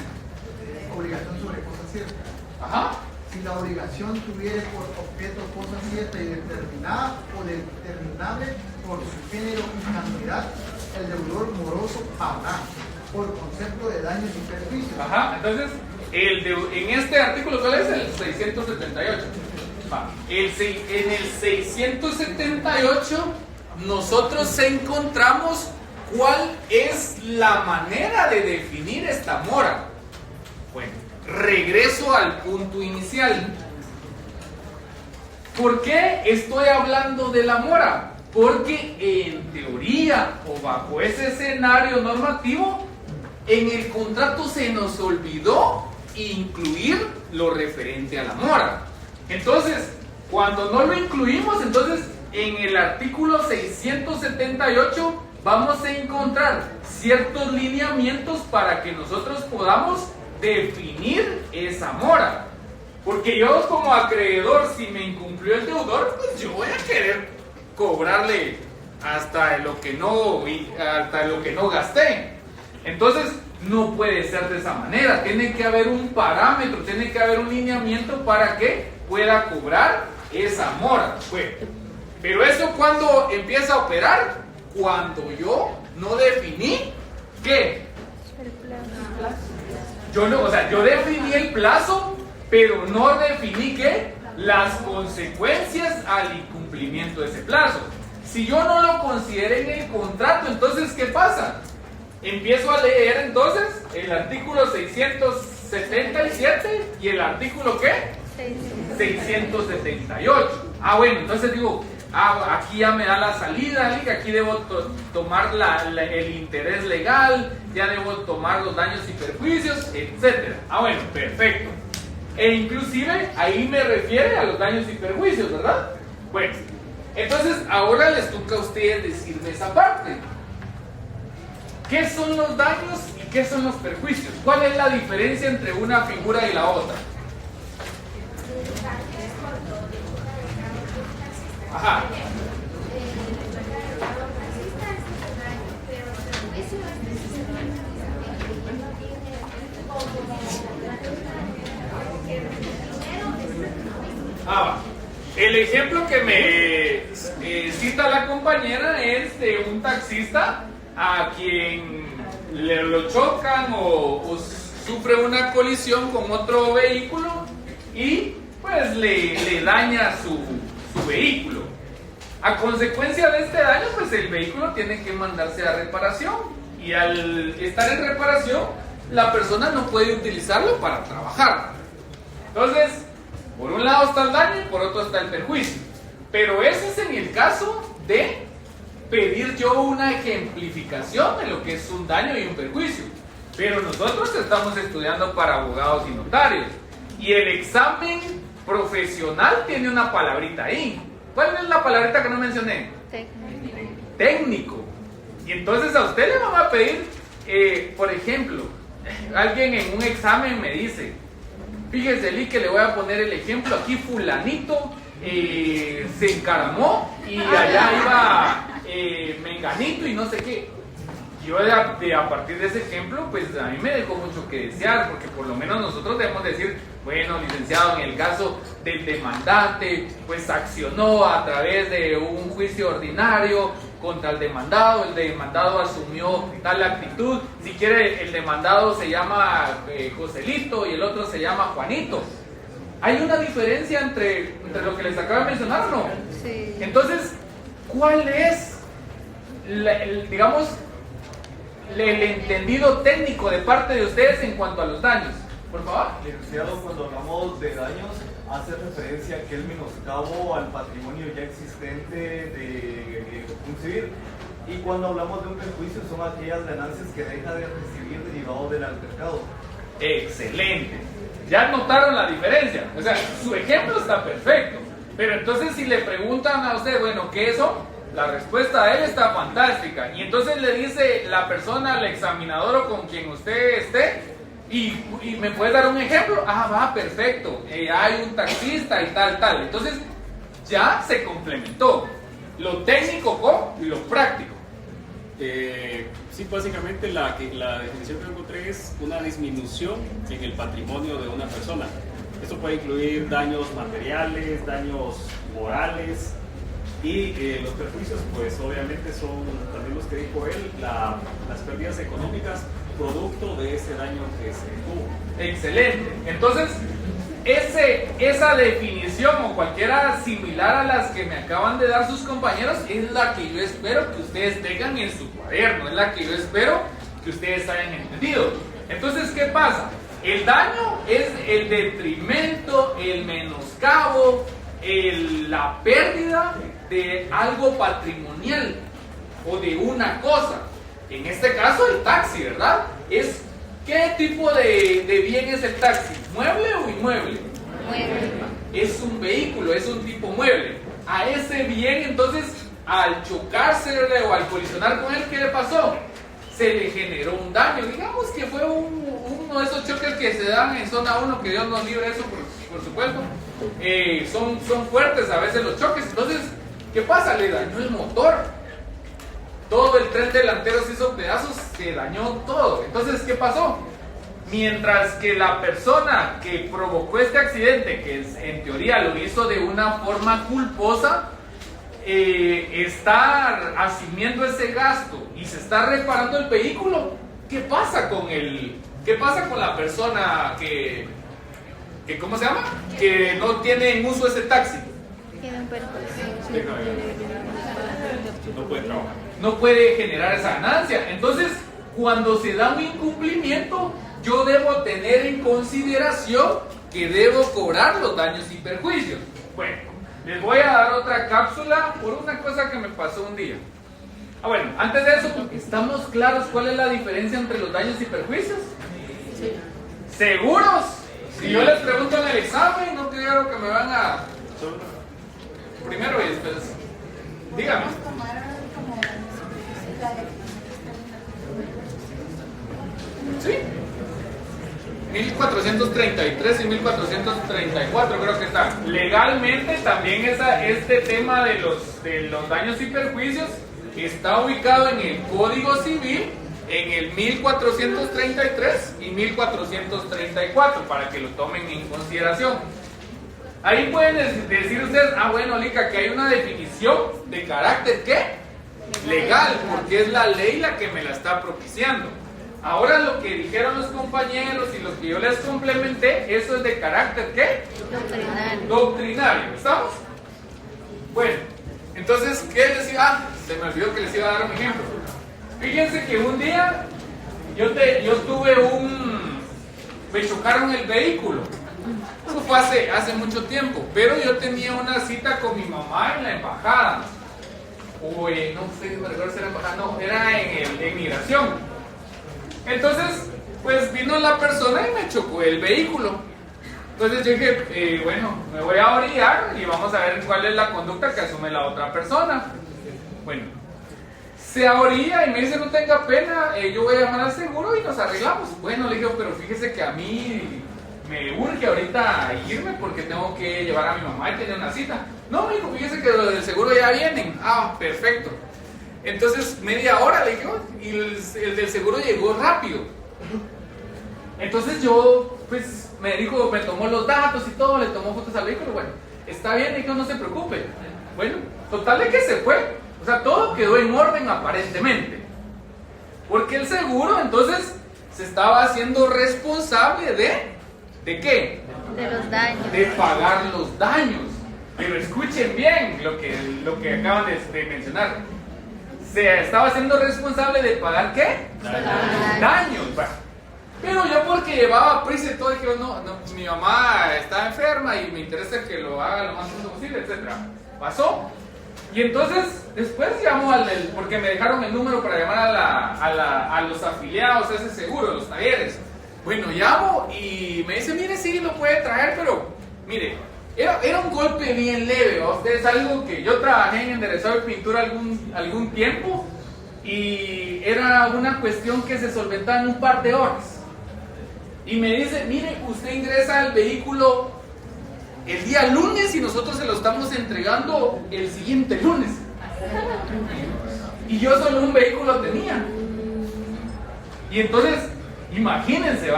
Obligación sobre cosa cierta.
Ajá.
Si la obligación tuviere por objeto cosa cierta y determinada o determinable por su género y cantidad, el deudor moroso pagará por concepto de daños y perjuicios.
Ajá, entonces, en este artículo, ¿cuál es? El 678. En el 678, nosotros encontramos cuál es la manera de definir esta mora. Bueno, regreso al punto inicial. ¿Por qué estoy hablando de la mora? Porque en teoría o bajo ese escenario normativo, en el contrato se nos olvidó incluir lo referente a la mora. Entonces, cuando no lo incluimos, entonces en el artículo 678 vamos a encontrar ciertos lineamientos para que nosotros podamos definir esa mora. Porque yo como acreedor, si me incumplió el deudor, pues yo voy a querer cobrarle hasta lo que no gasté. Entonces no puede ser de esa manera. Tiene que haber un parámetro, tiene que haber un lineamiento para que pueda cobrar esa mora. Bueno, pero eso cuando empieza a operar, cuando yo no definí ¿qué?
El plazo.
Yo definí el plazo, pero no definí ¿qué? Las consecuencias al incumplimiento de ese plazo. Si yo no lo consideré en el contrato, entonces ¿qué pasa? Empiezo a leer entonces el artículo 677 y el artículo ¿qué? 678. Bueno, entonces digo, aquí ya me da la salida, aquí debo tomar el interés legal, ya debo tomar los daños y perjuicios, etc. Bueno, perfecto. E inclusive ahí me refiere a los daños y perjuicios, ¿verdad? Bueno, entonces ahora les toca a ustedes decirme esa parte. ¿Qué son los daños y qué son los perjuicios? ¿Cuál es la diferencia entre una figura y la otra? Ajá. El ejemplo que me cita la compañera es de un taxista a quien lo chocan o sufre una colisión con otro vehículo y pues le daña su vehículo. A consecuencia de este daño, pues el vehículo tiene que mandarse a reparación y al estar en reparación, la persona no puede utilizarlo para trabajar. Entonces, por un lado está el daño y por otro está el perjuicio. Pero ese es en el caso de pedir yo una ejemplificación de lo que es un daño y un perjuicio. Pero nosotros estamos estudiando para abogados y notarios. Y el examen profesional tiene una palabrita ahí. ¿Cuál es la palabrita que no mencioné? Técnico. Y entonces a usted le van a pedir, por ejemplo, alguien en un examen me dice, fíjese, Lee, que le voy a poner el ejemplo, aquí fulanito se encaramó y allá iba menganito y no sé qué. Yo a partir de ese ejemplo, pues a mí me dejó mucho que desear, porque por lo menos nosotros debemos decir, bueno, licenciado, en el caso del demandante, pues accionó a través de un juicio ordinario contra el demandado asumió tal actitud, si quiere el demandado se llama Joselito y el otro se llama Juanito. ¿Hay una diferencia entre lo que les acabo de mencionar o no?
Sí.
Entonces, ¿cuál es, digamos, el entendido técnico de parte de ustedes en cuanto a los daños? Por favor.
Licenciado, cuando hablamos de daños, hace referencia a aquel menoscabo al patrimonio ya existente de un civil. Y cuando hablamos de un perjuicio, son aquellas ganancias que deja de recibir derivado del altercado.
Excelente. Ya notaron la diferencia. O sea, su ejemplo está perfecto. Pero entonces si le preguntan a usted, bueno, ¿qué es eso? La respuesta de él está fantástica. Y entonces le dice la persona al examinador o con quien usted esté, y me puede dar un ejemplo. Va, perfecto. Hay un taxista y tal. Entonces ya se complementó lo técnico con lo práctico.
Sí, básicamente la definición que encontré es una disminución en el patrimonio de una persona. Esto puede incluir daños materiales, daños morales y los perjuicios, pues obviamente son también los que dijo él, las pérdidas económicas producto de ese daño que se tuvo.
Excelente. Entonces, esa definición o cualquiera similar a las que me acaban de dar sus compañeros es la que yo espero que ustedes tengan en su cuaderno, es la que yo espero que ustedes hayan entendido. Entonces, ¿qué pasa? El daño es el detrimento, el menoscabo, la pérdida de algo patrimonial o de una cosa. En este caso el taxi, ¿verdad? ¿Qué tipo de bien es el taxi? ¿Mueble o inmueble?
Mueble.
Es un vehículo, es un tipo mueble. A ese bien, entonces, al chocársele o al colisionar con él, ¿qué le pasó? Se le generó un daño. Digamos que fue uno de esos choques que se dan en zona 1, que Dios nos libre eso, por supuesto. Son fuertes a veces los choques. Entonces, ¿qué pasa? Le dañó el motor. Todo el tren delantero se hizo pedazos, se dañó todo. Entonces, ¿qué pasó? Mientras que la persona que provocó este accidente, que en teoría lo hizo de una forma culposa, está asumiendo ese gasto y se está reparando el vehículo, ¿qué pasa con la persona que ¿cómo se llama? Que no tiene en uso ese taxi?
Queda en perjuicio.
No puede trabajar.
No puede generar esa ganancia. Entonces, cuando se da un incumplimiento, yo debo tener en consideración que debo cobrar los daños y perjuicios. Bueno, les voy a dar otra cápsula por una cosa que me pasó un día. Bueno, antes de eso, ¿estamos claros cuál es la diferencia entre los daños y perjuicios?
Sí.
¿Seguros? Si yo les pregunto en el examen, no creo que me van a... Primero y después... Dígame. Sí. 1433 y 1434 creo que está. Legalmente también este tema de los daños y perjuicios está ubicado en el Código Civil en el 1433 y 1434 para que lo tomen en consideración. Ahí pueden decir ustedes, bueno, Lica, que hay una definición de carácter ¿qué? Legal, porque es la ley la que me la está propiciando. Ahora lo que dijeron los compañeros y lo que yo les complementé, eso es de carácter ¿qué?
Doctrinario.
Doctrinario, ¿estamos? Bueno, entonces, ¿qué les iba? Se me olvidó que les iba a dar un ejemplo. Fíjense que un día yo me chocaron el vehículo. Eso fue hace mucho tiempo, pero yo tenía una cita con mi mamá en la embajada. No sé si me recuerdo si era embajada, no, era en migración. Entonces, pues vino la persona y me chocó el vehículo. Entonces yo dije, bueno, me voy a orillar y vamos a ver cuál es la conducta que asume la otra persona. Bueno, se orilla y me dice, no tenga pena, yo voy a llamar al seguro y nos arreglamos. Bueno, le dije, pero fíjese que a mí me urge ahorita irme porque tengo que llevar a mi mamá y tener una cita. No, me dijo, fíjese que los del seguro ya vienen. Perfecto. Entonces, media hora le dije, y el del seguro llegó rápido. Entonces yo, pues, me dijo, me tomó los datos y todo, le tomó fotos al vehículo. Bueno, está bien, dijo, no se preocupe. Bueno, total de que se fue. O sea, todo quedó en orden aparentemente. Porque el seguro, entonces, se estaba haciendo responsable ¿de qué?
De los daños.
De pagar los daños. Pero escuchen bien lo que acaban de mencionar. Se estaba haciendo responsable de pagar ¿qué? Daños. Bueno, pero yo porque llevaba prisa y todo, dije, no, mi mamá está enferma y me interesa que lo haga lo más pronto posible, etc. Pasó. Y entonces, después llamo porque me dejaron el número para llamar a los afiliados a ese seguro, los talleres. Bueno, llamo y me dice, mire, sí, lo puede traer, pero, mire, era un golpe bien leve, ¿no? Es algo que yo trabajé en enderezado de pintura algún tiempo y era una cuestión que se solventaba en un par de horas. Y me dice, mire, usted ingresa al vehículo el día lunes y nosotros se lo estamos entregando el siguiente lunes. Y yo solo un vehículo tenía. Y entonces, imagínense,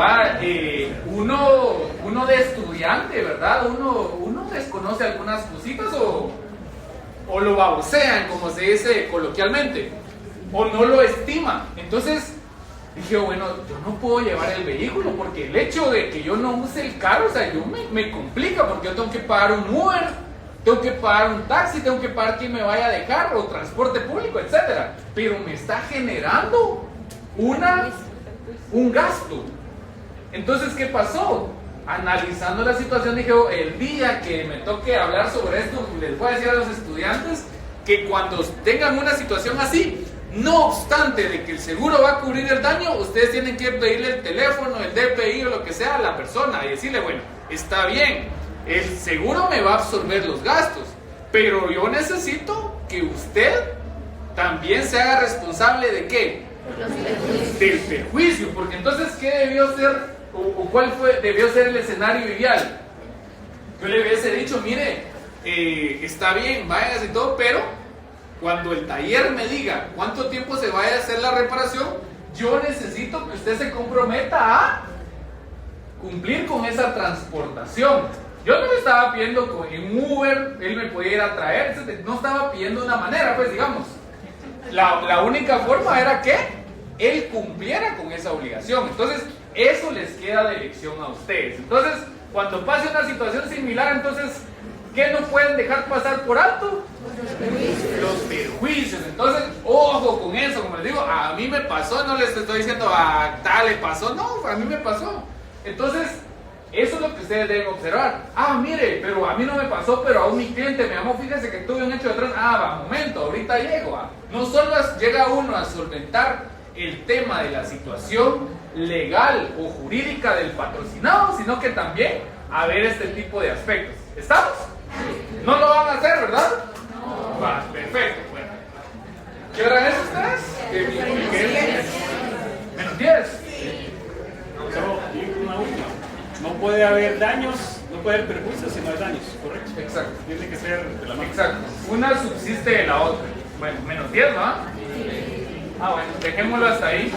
uno de estudiante, ¿verdad? Uno desconoce algunas cositas o lo babosean, como se dice coloquialmente, o no lo estima. Entonces dije, bueno, yo no puedo llevar el vehículo porque el hecho de que yo no use el carro, o sea, me complica porque yo tengo que pagar un Uber, tengo que pagar un taxi, tengo que pagar quien me vaya a dejar o transporte público, etcétera. Pero me está generando un gasto. Entonces, ¿qué pasó? analizando la situación, dije, oh, el día que me toque hablar sobre esto, les voy a decir a los estudiantes que cuando tengan una situación así, no obstante de que el seguro va a cubrir el daño, ustedes tienen que pedirle el teléfono, el DPI o lo que sea a la persona y decirle, bueno, está bien, el seguro me va a absorber los gastos, pero yo necesito que usted también se haga responsable de ¿qué? Del perjuicio, porque entonces, ¿qué debió ser o cuál debió ser el escenario ideal? Yo le hubiese dicho, mire, está bien, váyase y todo, pero cuando el taller me diga cuánto tiempo se vaya a hacer la reparación, yo necesito que usted se comprometa a cumplir con esa transportación. Yo no le estaba pidiendo en Uber, él me podía ir a traer, no estaba pidiendo una manera, pues digamos. La única forma era que él cumpliera con esa obligación. Entonces, eso les queda de elección a ustedes. Entonces, cuando pase una situación similar, entonces, ¿qué no pueden dejar pasar por alto? Los perjuicios. Entonces, ojo con eso, como les digo, a mí me pasó, no les estoy diciendo a tal le pasó, no, a mí me pasó. Entonces, eso es lo que ustedes deben observar. Ah, mire, pero a mí no me pasó, pero a mi cliente me llamó, fíjese que tuve un hecho detrás. Ah, va, momento, ahorita llego. No solo llega uno a solventar el tema de la situación legal o jurídica del patrocinado, sino que también a ver este tipo de aspectos. ¿Estamos? No lo van a hacer, ¿verdad? No. Va, perfecto. Bueno. ¿Qué hora es ustedes? Menos 10.
Solo una última. No puede haber daños, no puede haber perjuicios si no hay daños, ¿correcto?
Exacto.
Tiene que ser de la mano.
Exacto. Una subsiste de la otra. Bueno, menos 10, ¿no? Ah, bueno, dejémoslo hasta ahí.